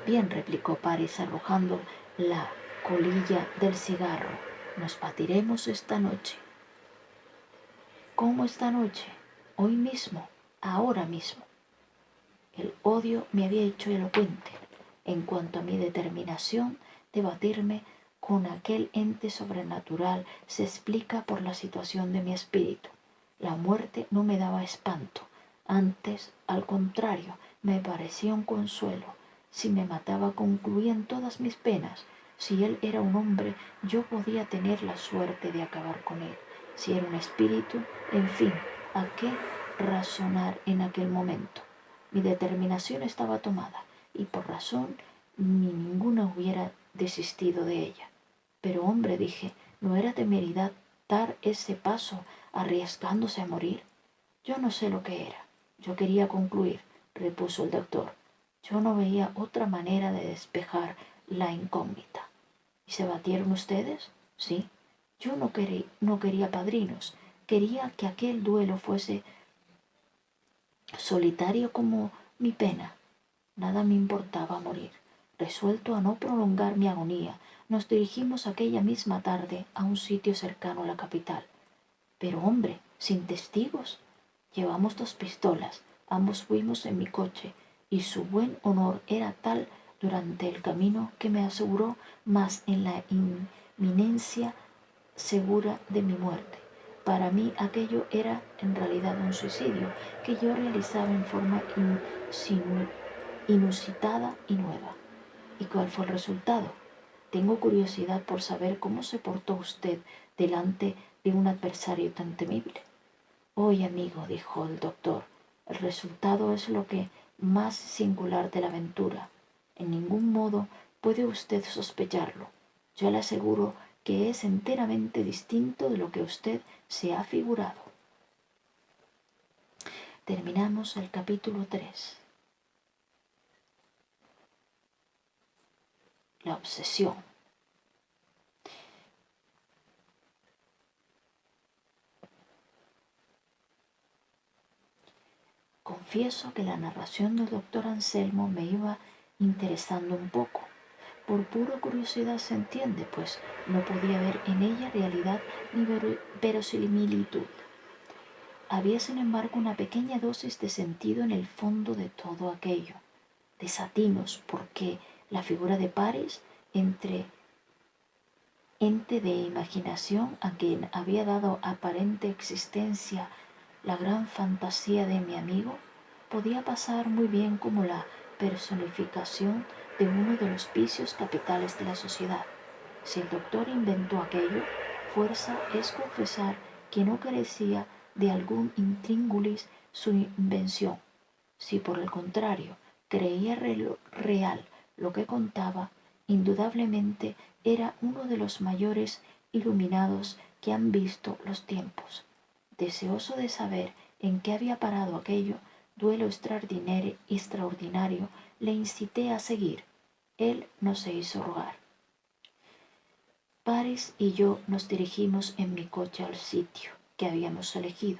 Bien, replicó Paris arrojando la colilla del cigarro, nos batiremos esta noche. ¿Cómo esta noche? Hoy mismo, ahora mismo. El odio me había hecho elocuente en cuanto a mi determinación de batirme con aquel ente sobrenatural se explica por la situación de mi espíritu. La muerte no me daba espanto, antes, al contrario, me parecía un consuelo. Si me mataba concluían todas mis penas. Si él era un hombre, yo podía tener la suerte de acabar con él. Si era un espíritu, en fin, ¿a qué razonar en aquel momento? Mi determinación estaba tomada y por razón ni ninguna hubiera desistido de ella. Pero hombre, dije, ¿no era temeridad dar ese paso arriesgándose a morir? Yo no sé lo que era. Yo quería concluir, repuso el doctor. Yo no veía otra manera de despejar la incógnita. ¿Y se batieron ustedes? Sí. Yo no quería padrinos. Quería que aquel duelo fuese solitario como mi pena. Nada me importaba morir. Resuelto a no prolongar mi agonía, nos dirigimos aquella misma tarde a un sitio cercano a la capital. Pero hombre, sin testigos. Llevamos 2 pistolas, ambos fuimos en mi coche, y su buen honor era tal durante el camino que me aseguró más en la inminencia segura de mi muerte. Para mí aquello era en realidad un suicidio que yo realizaba en forma inusitada y nueva. ¿Y cuál fue el resultado? Tengo curiosidad por saber cómo se portó usted delante de un adversario tan temible. Oye, amigo, dijo el doctor, el resultado es lo que más singular de la aventura. En ningún modo puede usted sospecharlo. Yo le aseguro que es enteramente distinto de lo que usted se ha figurado. Terminamos el capítulo 3. La obsesión. Confieso que la narración del doctor Anselmo me iba interesando un poco. Por pura curiosidad se entiende, pues no podía ver en ella realidad ni verosimilitud. Había sin embargo una pequeña dosis de sentido en el fondo de todo aquello, desatinos, porque la figura de Paris, entre ente de imaginación a quien había dado aparente existencia la gran fantasía de mi amigo, podía pasar muy bien como la personificación de uno de los vicios capitales de la sociedad. Si el doctor inventó aquello, fuerza es confesar que no carecía de algún intríngulis su invención. Si por el contrario creía real lo que contaba, indudablemente era uno de los mayores iluminados que han visto los tiempos. Deseoso de saber en qué había parado aquello duelo extraordinario, le incité a seguir. Él no se hizo rogar. Paris y yo nos dirigimos en mi coche al sitio que habíamos elegido.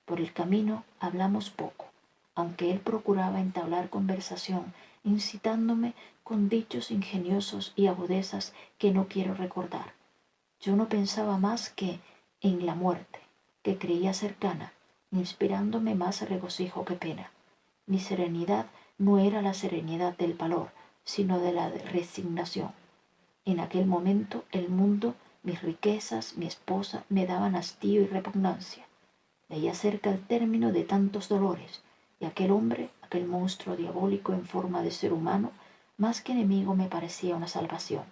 Por el camino hablamos poco, aunque él procuraba entablar conversación, incitándome con dichos ingeniosos y agudezas que no quiero recordar. Yo no pensaba más que en la muerte, que creía cercana, inspirándome más regocijo que pena. Mi serenidad no era la serenidad del valor, sino de la resignación. En aquel momento el mundo, mis riquezas, mi esposa me daban hastío y repugnancia. Veía cerca el término de tantos dolores, y aquel hombre, aquel monstruo diabólico en forma de ser humano, más que enemigo me parecía una salvación.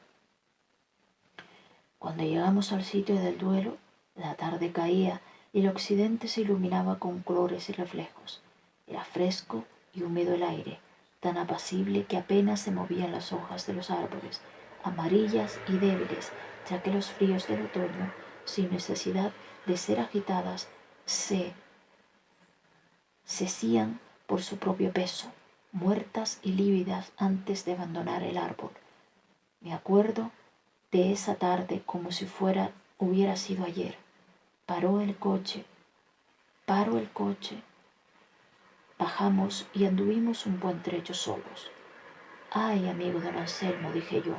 Cuando llegamos al sitio del duelo, la tarde caía y el occidente se iluminaba con colores y reflejos. Era fresco y húmedo el aire, tan apacible que apenas se movían las hojas de los árboles, amarillas y débiles, ya que los fríos del otoño, sin necesidad de ser agitadas, se cecían por su propio peso. muertas y lívidas antes de abandonar el árbol. Me acuerdo de esa tarde como si hubiera sido ayer. Paró el coche, paró el coche, bajamos y anduvimos un buen trecho solos. Ay, amigo don Anselmo, dije yo,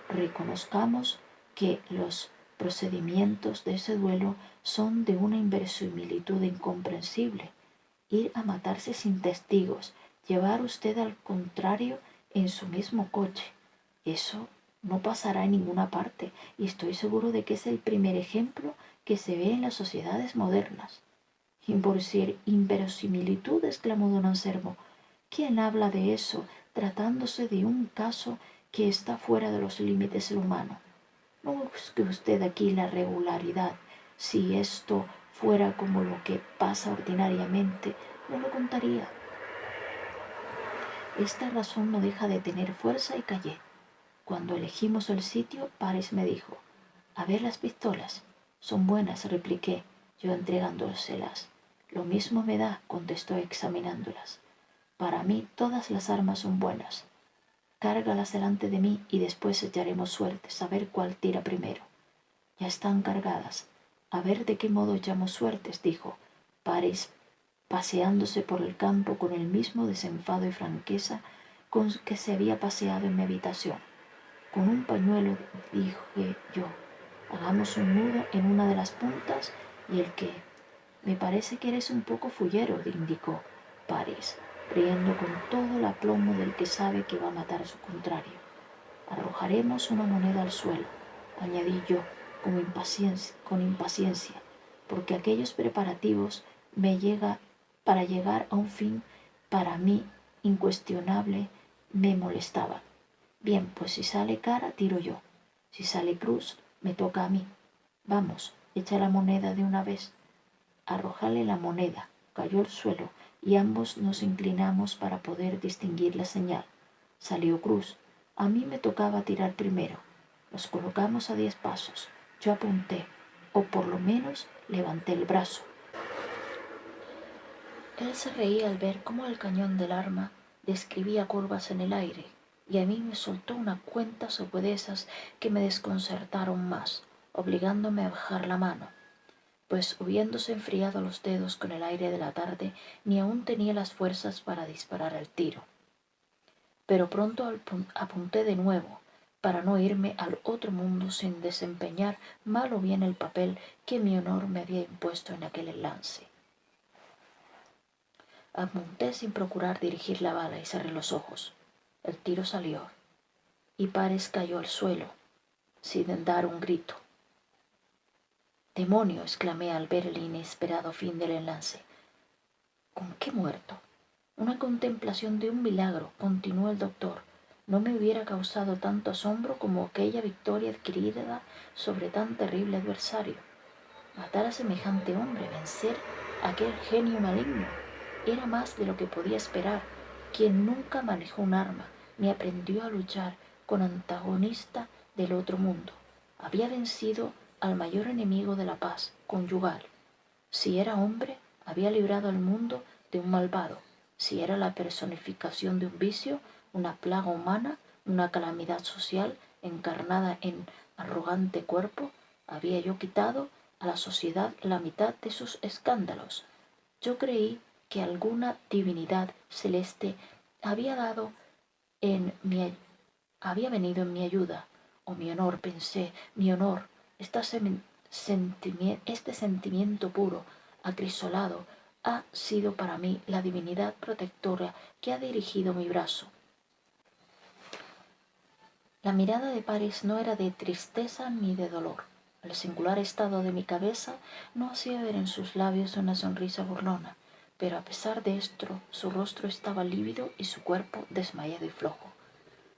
reconozcamos que los procedimientos de ese duelo son de una inverosimilitud incomprensible. Ir a matarse sin testigos, llevar usted al contrario en su mismo coche. Eso no pasará en ninguna parte y estoy seguro de que es el primer ejemplo que se ve en las sociedades modernas. Inverosimilitud, exclamó don Anselmo. ¿Quién habla de eso tratándose de un caso que está fuera de los límites del humano? No busque usted aquí la regularidad. Si esto fuera como lo que pasa ordinariamente, no lo contaría. Esta razón no deja de tener fuerza y callé. Cuando elegimos el sitio, Paris me dijo: a ver las pistolas. Son buenas, repliqué yo entregándoselas. Lo mismo me da, contestó examinándolas. Para mí todas las armas son buenas. Cárgalas delante de mí y después echaremos suertes a ver cuál tira primero. Ya están cargadas. A ver de qué modo echamos suertes, dijo Paris, paseándose por el campo con el mismo desenfado y franqueza con que se había paseado en mi habitación. Con un pañuelo, dije yo, hagamos un nudo en una de las puntas y el que... Me parece que eres un poco fullero, indicó Paris, riendo con todo el aplomo del que sabe que va a matar a su contrario. Arrojaremos una moneda al suelo, añadí yo con impaciencia, porque aquellos preparativos para llegar a un fin para mí incuestionable me molestaban. Bien, pues si sale cara, tiro yo. Si sale cruz, me toca a mí. Vamos, echa la moneda de una vez. Arrojale la moneda, cayó al suelo y ambos nos inclinamos para poder distinguir la señal. Salió cruz. A mí me tocaba tirar primero. Nos colocamos a 10 pasos. Yo apunté, o por lo menos levanté el brazo. Él se reía al ver cómo el cañón del arma describía curvas en el aire, y a mí me soltó una cuenta sobre esas que me desconcertaron más, obligándome a bajar la mano, pues habiéndose enfriado los dedos con el aire de la tarde, ni aún tenía las fuerzas para disparar el tiro. Pero pronto apunté de nuevo, para no irme al otro mundo sin desempeñar mal o bien el papel que mi honor me había impuesto en aquel lance. Apunté sin procurar dirigir la bala y cerré los ojos. El tiro salió, y Paris cayó al suelo, sin dar un grito. ¡Demonio!, exclamé al ver el inesperado fin del lance. ¿Con qué muerto? Una contemplación de un milagro, continuó el doctor. No me hubiera causado tanto asombro como aquella victoria adquirida sobre tan terrible adversario. Matar a semejante hombre, vencer a aquel genio maligno, era más de lo que podía esperar. Quien nunca manejó un arma ni aprendió a luchar con antagonista del otro mundo, había vencido al mayor enemigo de la paz conyugal. Si era hombre, había librado al mundo de un malvado. Si era la personificación de un vicio, una plaga humana, una calamidad social encarnada en arrogante cuerpo, había yo quitado a la sociedad la mitad de sus escándalos. Yo creí que alguna divinidad celeste había dado en mi, había venido en mi ayuda. Oh, mi honor, pensé, mi honor, este sentimiento puro, acrisolado, ha sido para mí la divinidad protectora que ha dirigido mi brazo. La mirada de Paris no era de tristeza ni de dolor. El singular estado de mi cabeza no hacía ver en sus labios una sonrisa burlona, pero a pesar de esto su rostro estaba lívido y su cuerpo desmayado y flojo.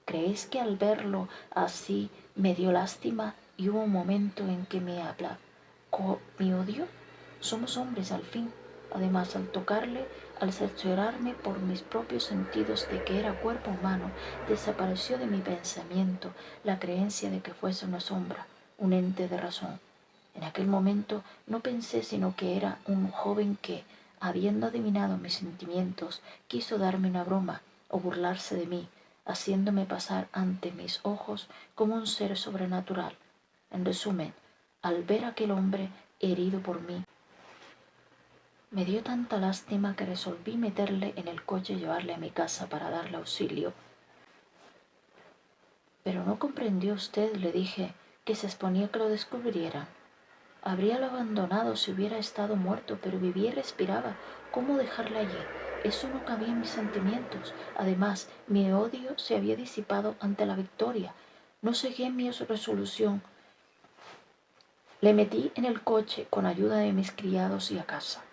¿Creéis que al verlo así me dio lástima y hubo un momento en que me aplacó mi odio? Somos hombres al fin. Además, al tocarle, al cerciorarme por mis propios sentidos de que era cuerpo humano, desapareció de mi pensamiento la creencia de que fuese una sombra, un ente de razón. En aquel momento no pensé sino que era un joven que, habiendo adivinado mis sentimientos, quiso darme una broma o burlarse de mí, haciéndome pasar ante mis ojos como un ser sobrenatural. En resumen, al ver a aquel hombre herido por mí, me dio tanta lástima que resolví meterle en el coche y llevarle a mi casa para darle auxilio. Pero no comprendió usted, le dije, que se exponía que lo descubrieran. Habríalo abandonado si hubiera estado muerto, pero vivía y respiraba. ¿Cómo dejarle allí? Eso no cabía en mis sentimientos. Además, mi odio se había disipado ante la victoria. No seguí en mi resolución. Le metí en el coche con ayuda de mis criados y a casa.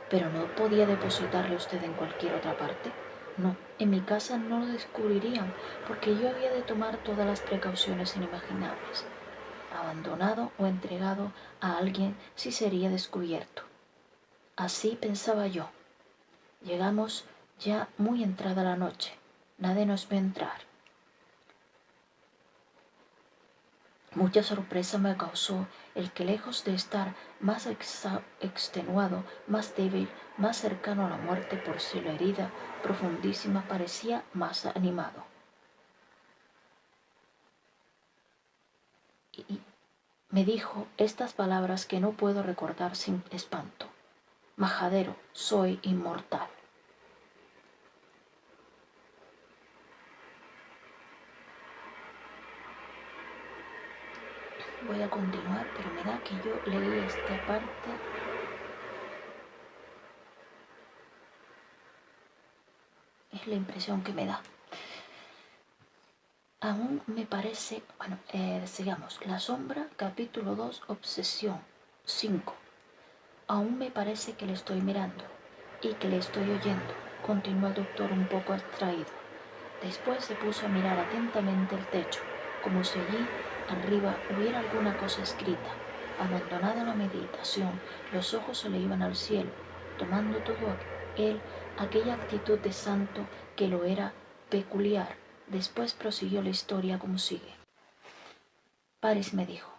Pero no podía depositarle usted en cualquier otra parte. No, en mi casa no lo descubrirían, porque yo había de tomar todas las precauciones inimaginables. Abandonado o entregado a alguien si sería descubierto. Así pensaba yo. Llegamos ya muy entrada la noche. Nadie nos ve entrar. Mucha sorpresa me causó el que, lejos de estar más extenuado, más débil, más cercano a la muerte por si la herida profundísima, parecía más animado. Y me dijo estas palabras que no puedo recordar sin espanto. Majadero, soy inmortal. Voy a continuar, pero me da que yo leí esta parte. Es la impresión que me da. Aún me parece, sigamos. La sombra, capítulo 2, obsesión 5. Aún me parece que le estoy mirando y que le estoy oyendo, continuó el doctor un poco abstraído. Después se puso a mirar atentamente el techo, como si allí arriba hubiera alguna cosa escrita. Abandonada la meditación, los ojos se le iban al cielo, tomando todo él aquella actitud de santo que lo era peculiar. Después prosiguió la historia como sigue. Paris me dijo,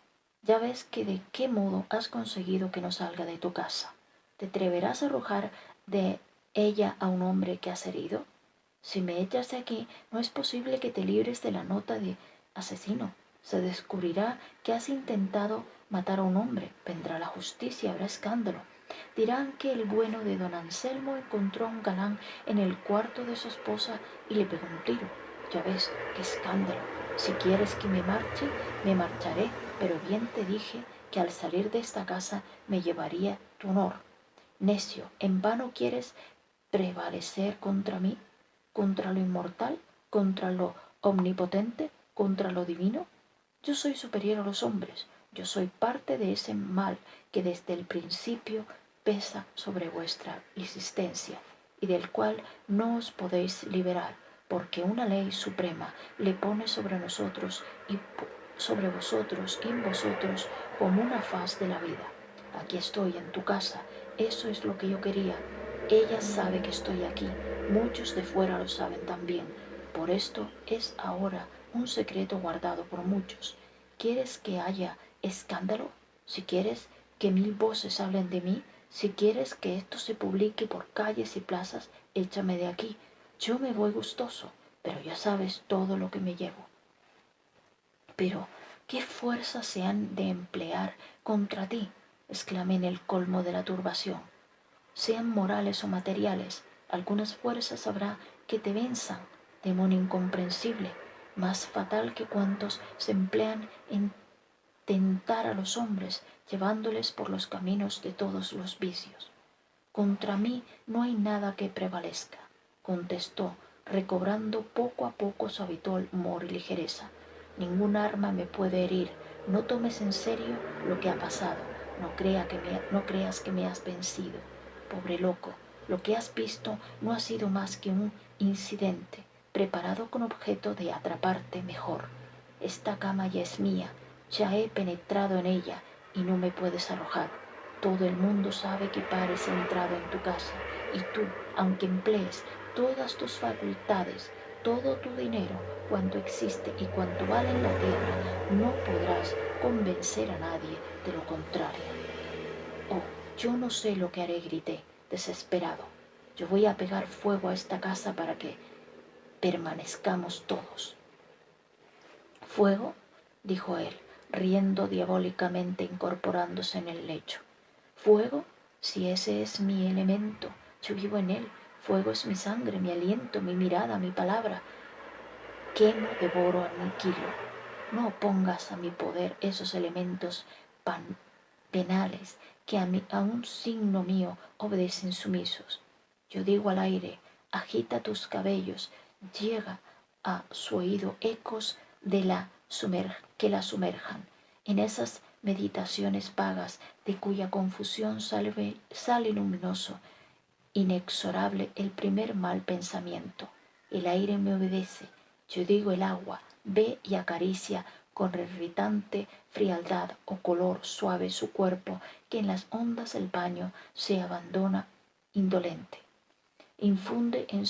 ya ves que de qué modo has conseguido que no salga de tu casa. ¿Te atreverás a arrojar de ella a un hombre que has herido? Si me echas de aquí, no es posible que te libres de la nota de asesino. Se descubrirá que has intentado matar a un hombre. Vendrá la justicia, habrá escándalo. Dirán que el bueno de don Anselmo encontró a un galán en el cuarto de su esposa y le pegó un tiro. Ya ves, qué escándalo. Si quieres que me marche, me marcharé, pero bien te dije que al salir de esta casa me llevaría tu honor. Necio, ¿en vano quieres prevalecer contra mí? ¿Contra lo inmortal? ¿Contra lo omnipotente? ¿Contra lo divino? Yo soy superior a los hombres. Yo soy parte de ese mal que desde el principio pesa sobre vuestra existencia y del cual no os podéis liberar, porque una ley suprema le pone sobre nosotros y sobre vosotros y en vosotros como una faz de la vida. Aquí estoy en tu casa, eso es lo que yo quería. Ella sabe que estoy aquí, muchos de fuera lo saben también. Por esto es ahora un secreto guardado por muchos. ¿Quieres que haya escándalo? Si quieres que 1000 voces hablen de mí, si quieres que esto se publique por calles y plazas, échame de aquí. Yo me voy gustoso, pero ya sabes todo lo que me llevo. Pero, ¿qué fuerzas se han de emplear contra ti? Exclamé en el colmo de la turbación. Sean morales o materiales, algunas fuerzas habrá que te venzan, demonio incomprensible, más fatal que cuantos se emplean en tentar a los hombres, llevándoles por los caminos de todos los vicios. Contra mí no hay nada que prevalezca, contestó, recobrando poco a poco su habitual humor y ligereza. Ningún arma me puede herir. No tomes en serio lo que ha pasado. No creas que me has vencido. Pobre loco, lo que has visto no ha sido más que un incidente, preparado con objeto de atraparte mejor. Esta cama ya es mía, ya he penetrado en ella y no me puedes arrojar. Todo el mundo sabe que Paris ha entrado en tu casa y tú, aunque emplees todas tus facultades, todo tu dinero, cuanto existe y cuanto vale en la tierra, no podrás convencer a nadie de lo contrario. Oh, Yo no sé lo que haré, grité, desesperado. Yo voy a pegar fuego a esta casa para que permanezcamos todos. ¿Fuego? Dijo él, riendo diabólicamente, incorporándose en el lecho. ¿Fuego? Si ese es mi elemento, yo vivo en él. Fuego es mi sangre, mi aliento, mi mirada, mi palabra. Quemo, devoro, aniquilo. No pongas a mi poder esos elementos penales que a un signo mío obedecen sumisos. Yo digo al aire, agita tus cabellos, llega a su oído ecos que la sumerjan en esas meditaciones vagas de cuya confusión sale luminoso, inexorable el primer mal pensamiento. El aire me obedece. Yo digo el agua, ve y acaricia con irritante frialdad o color suave su cuerpo, que en las ondas del baño se abandona indolente. Infunde en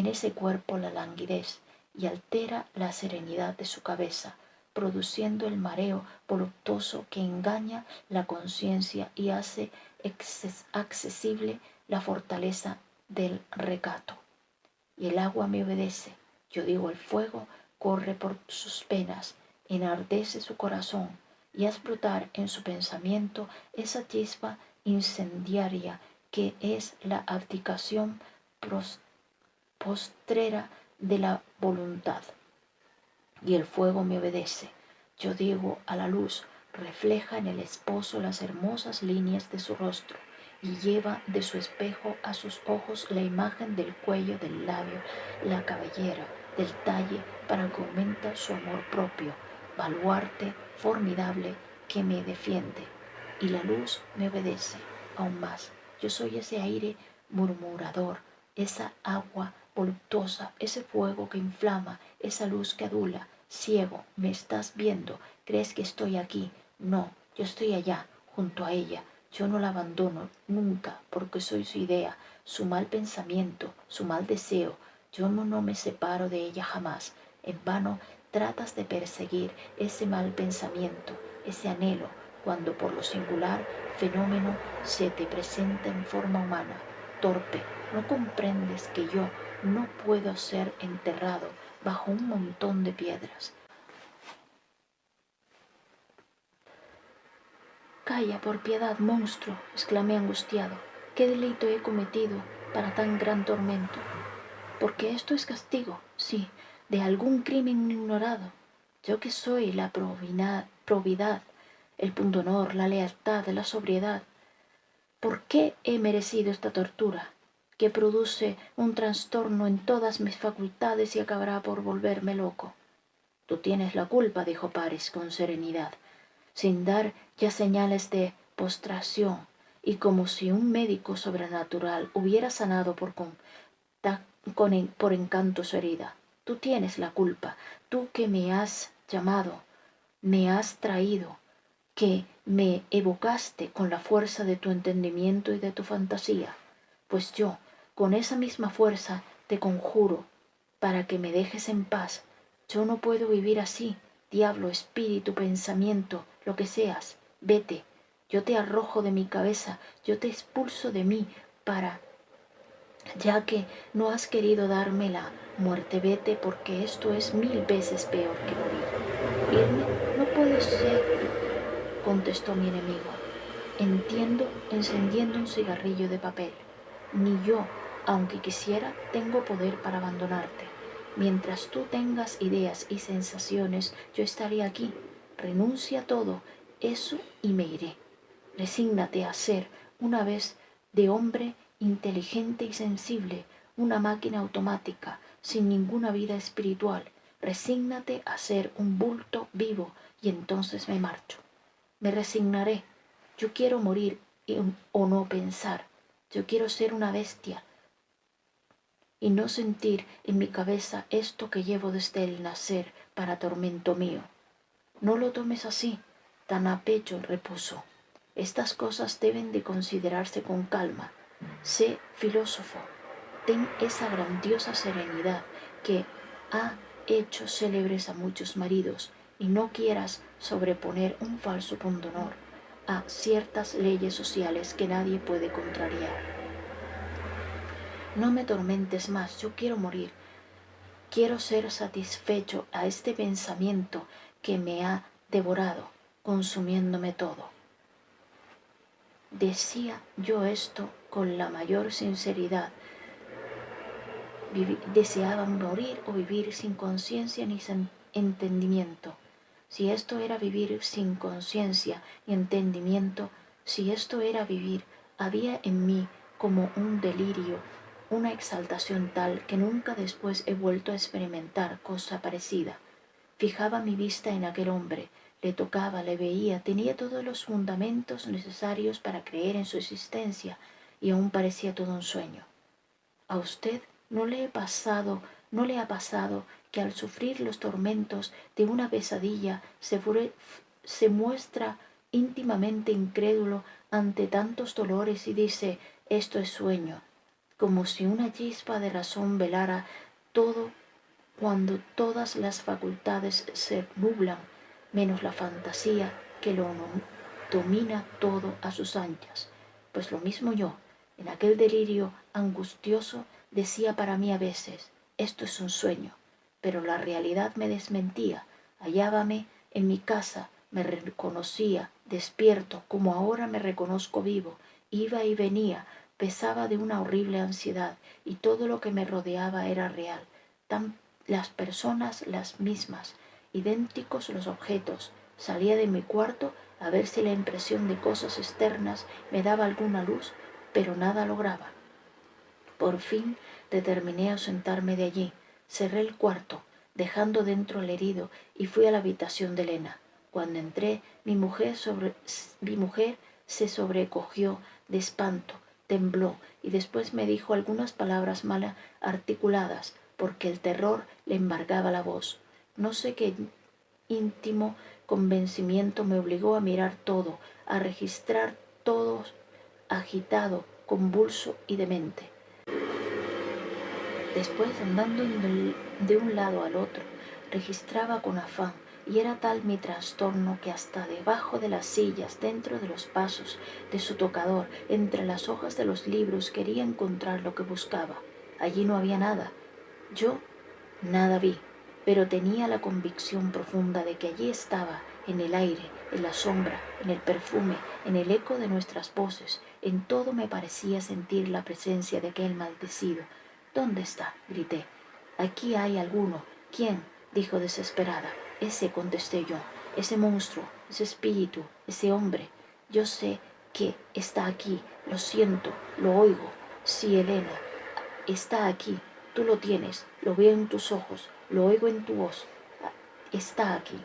ese cuerpo la languidez y altera la serenidad de su cabeza, produciendo el mareo voluptuoso que engaña la conciencia y hace accesible la fortaleza del recato. Y el agua me obedece. Yo digo el fuego corre por sus venas, enardece su corazón y haz brotar en su pensamiento esa chispa incendiaria que es la abdicación postrera de la voluntad. Y el fuego me obedece. Yo digo a la luz, refleja en el esposo las hermosas líneas de su rostro y lleva de su espejo a sus ojos la imagen del cuello, del labio, la cabellera, del talle, para que aumente su amor propio, baluarte formidable que me defiende. Y la luz me obedece aún más. Yo soy ese aire murmurador, esa agua voluptuosa, ese fuego que inflama, esa luz que adula. Ciego, ¿me estás viendo? ¿Crees que estoy aquí? No, yo estoy allá, junto a ella. Yo no la abandono nunca, porque soy su idea, su mal pensamiento, su mal deseo. Yo no me separo de ella jamás. En vano tratas de perseguir ese mal pensamiento, ese anhelo, cuando por lo singular fenómeno se te presenta en forma humana. Torpe, ¿no comprendes que yo no puedo ser enterrado bajo un montón de piedras? Calla, por piedad, monstruo, exclamé angustiado. ¿Qué delito he cometido para tan gran tormento? Porque esto es castigo, sí, de algún crimen ignorado. Yo que soy la probidad, el pundonor, la lealtad, la sobriedad. ¿Por qué he merecido esta tortura, que produce un trastorno en todas mis facultades y acabará por volverme loco? Tú tienes la culpa, dijo Paris con serenidad, sin dar ya señales de postración, y como si un médico sobrenatural hubiera sanado por encanto su herida. Tú tienes la culpa, tú que me has llamado, me has traído, que me evocaste con la fuerza de tu entendimiento y de tu fantasía. Pues yo, con esa misma fuerza, te conjuro para que me dejes en paz. Yo no puedo vivir así, diablo, espíritu, pensamiento, lo que seas. Vete, yo te arrojo de mi cabeza, yo te expulso de mí ya que no has querido darme la muerte, vete, porque esto es 1000 veces peor que morir. Irme no puede ser, contestó mi enemigo, encendiendo un cigarrillo de papel. Ni yo, aunque quisiera, tengo poder para abandonarte. Mientras tú tengas ideas y sensaciones, yo estaré aquí. Renuncia a todo eso y me iré. Resígnate a ser, una vez de hombre inteligente y sensible, una máquina automática, sin ninguna vida espiritual. Resígnate a ser un bulto vivo y entonces me marcho. Me resignaré. Yo quiero morir o no pensar. Yo quiero ser una bestia y no sentir en mi cabeza esto que llevo desde el nacer para tormento mío. No lo tomes así, tan a pecho, repuso. Estas cosas deben de considerarse con calma. Sé filósofo, ten esa grandiosa serenidad que ha hecho célebres a muchos maridos y no quieras sobreponer un falso pundonor. a ciertas leyes sociales que nadie puede contrariar. No me tormentes más, yo quiero morir. Quiero ser satisfecho a este pensamiento que me ha devorado, consumiéndome todo. Decía yo esto con la mayor sinceridad. Deseaba morir o vivir sin conciencia ni entendimiento. Si esto era vivir sin conciencia y entendimiento, si esto era vivir, había en mí como un delirio, una exaltación tal que nunca después he vuelto a experimentar cosa parecida. Fijaba mi vista en aquel hombre, le tocaba, le veía, tenía todos los fundamentos necesarios para creer en su existencia y aún parecía todo un sueño. ¿A usted no le ha pasado que al sufrir los tormentos de una pesadilla se muestra íntimamente incrédulo ante tantos dolores y dice, esto es sueño, como si una chispa de razón velara todo cuando todas las facultades se nublan, menos la fantasía que lo domina todo a sus anchas? Pues lo mismo yo, en aquel delirio angustioso, decía para mí a veces, esto es un sueño, pero la realidad me desmentía. Hallábame en mi casa, me reconocía despierto como ahora me reconozco vivo, iba y venía, pesaba de una horrible ansiedad y todo lo que me rodeaba era real, las personas las mismas, idénticos los objetos. Salía de mi cuarto a ver si la impresión de cosas externas me daba alguna luz, pero nada lograba. Por fin determiné ausentarme de allí. Cerré el cuarto, dejando dentro al herido, y fui a la habitación de Elena. Cuando entré, mi mujer se sobrecogió de espanto, tembló y después me dijo algunas palabras mal articuladas, porque el terror le embargaba la voz. No sé qué íntimo convencimiento me obligó a mirar todo, a registrar todo agitado, convulso y demente. Después, andando de un lado al otro, registraba con afán, y era tal mi trastorno que hasta debajo de las sillas, dentro de los pasos de su tocador, entre las hojas de los libros, quería encontrar lo que buscaba. Allí no había nada. Yo nada vi, pero tenía la convicción profunda de que allí estaba, en el aire, en la sombra, en el perfume, en el eco de nuestras voces. En todo me parecía sentir la presencia de aquel maldecido. ¿Dónde está? Grité. Aquí hay alguno. ¿Quién? Dijo desesperada. Ese, contesté yo. Ese monstruo, ese espíritu, ese hombre. Yo sé que está aquí. Lo siento, lo oigo. Sí, Elena, está aquí. Tú lo tienes. Lo veo en tus ojos. Lo oigo en tu voz. Está aquí.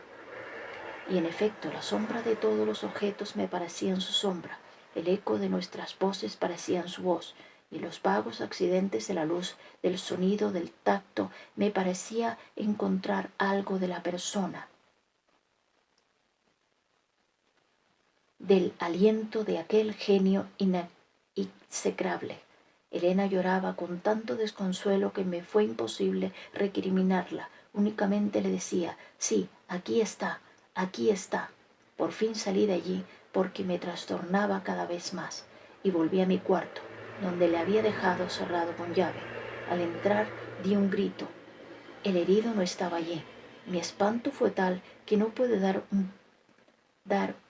Y en efecto, la sombra de todos los objetos me parecían su sombra. El eco de nuestras voces parecían su voz. Y los vagos accidentes de la luz, del sonido, del tacto, me parecía encontrar algo de la persona, del aliento de aquel genio inexecrable. Elena lloraba con tanto desconsuelo que me fue imposible recriminarla. Únicamente le decía, sí, aquí está, aquí está. Por fin salí de allí porque me trastornaba cada vez más y volví a mi cuarto, donde le había dejado cerrado con llave. Al entrar di un grito. El herido no estaba allí. Mi espanto fue tal que no pude dar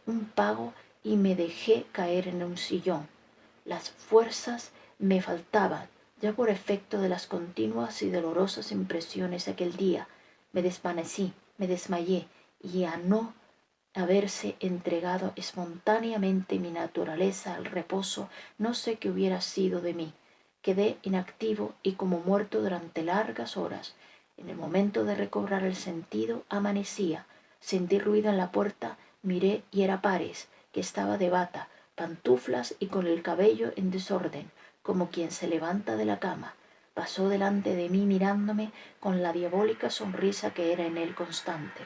un pago y me dejé caer en un sillón. Las fuerzas me faltaban, ya por efecto de las continuas y dolorosas impresiones de aquel día. Me desvanecí, me desmayé, y a no haberse entregado espontáneamente mi naturaleza al reposo, no sé qué hubiera sido de mí. Quedé inactivo y como muerto durante largas horas. En el momento de recobrar el sentido, amanecía. Sentí ruido en la puerta, miré y era Pares, que estaba de bata, pantuflas y con el cabello en desorden, como quien se levanta de la cama. Pasó delante de mí mirándome con la diabólica sonrisa que era en él constante.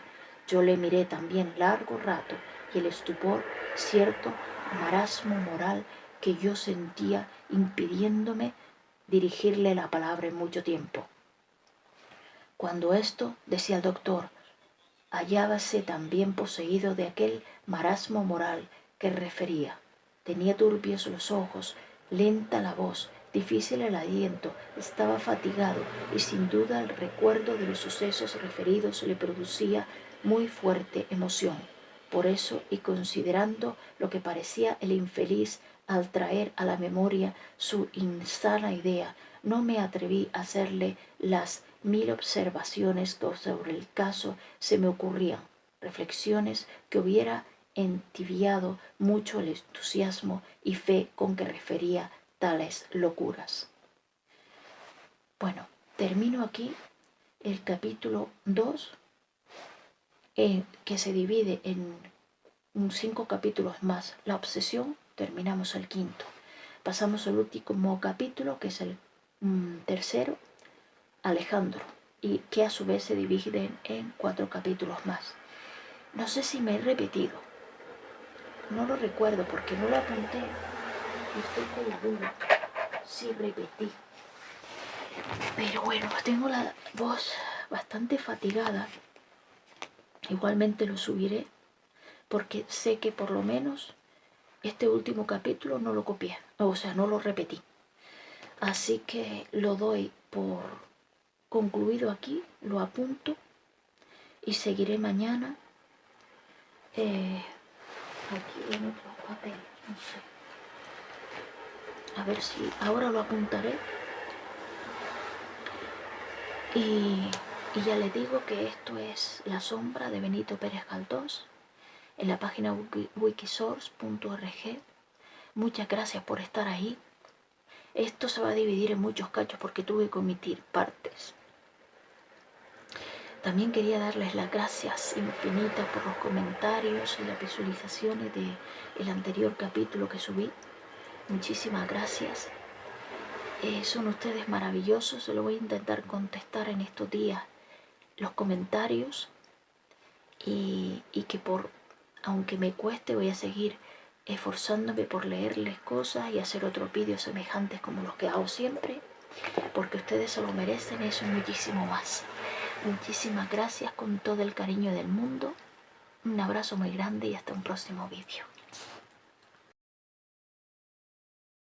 Yo le miré también largo rato y el estupor, cierto marasmo moral que yo sentía impidiéndome dirigirle la palabra en mucho tiempo. Cuando esto, decía el doctor, hallábase también poseído de aquel marasmo moral que refería. Tenía turbios los ojos, lenta la voz, difícil el aliento, estaba fatigado y sin duda el recuerdo de los sucesos referidos le producía muy fuerte emoción. Por eso, y considerando lo que parecía el infeliz al traer a la memoria su insana idea, no me atreví a hacerle las 1000 observaciones que sobre el caso se me ocurrían, reflexiones que hubiera entibiado mucho el entusiasmo y fe con que refería tales locuras. Bueno, termino aquí el capítulo 2, que se divide en 5 capítulos más la obsesión. Terminamos el quinto. Pasamos al último capítulo, que es el tercero, Alejandro, y que a su vez se divide en 4 capítulos más. No sé si me he repetido, no lo recuerdo porque no lo apunté y estoy con la duda si repetí. Pero bueno, tengo la voz bastante fatigada. Igualmente lo subiré porque sé que por lo menos este último capítulo no lo copié, o sea, no lo repetí. Así que lo doy por concluido aquí, lo apunto y seguiré mañana aquí en otro papel, no sé. A ver si ahora lo apuntaré. Y ya les digo que esto es La sombra de Benito Pérez Galdós en la página wikisource.org. Muchas gracias por estar ahí. Esto se va a dividir en muchos cachos porque tuve que omitir partes. También quería darles las gracias infinitas por los comentarios y las visualizaciones del anterior capítulo que subí. Muchísimas gracias. Son ustedes maravillosos. Se lo voy a intentar contestar en estos días los comentarios y que aunque me cueste, voy a seguir esforzándome por leerles cosas y hacer otros vídeos semejantes como los que hago siempre, porque ustedes se lo merecen, eso y muchísimo más. Muchísimas gracias con todo el cariño del mundo. Un abrazo muy grande y hasta un próximo vídeo.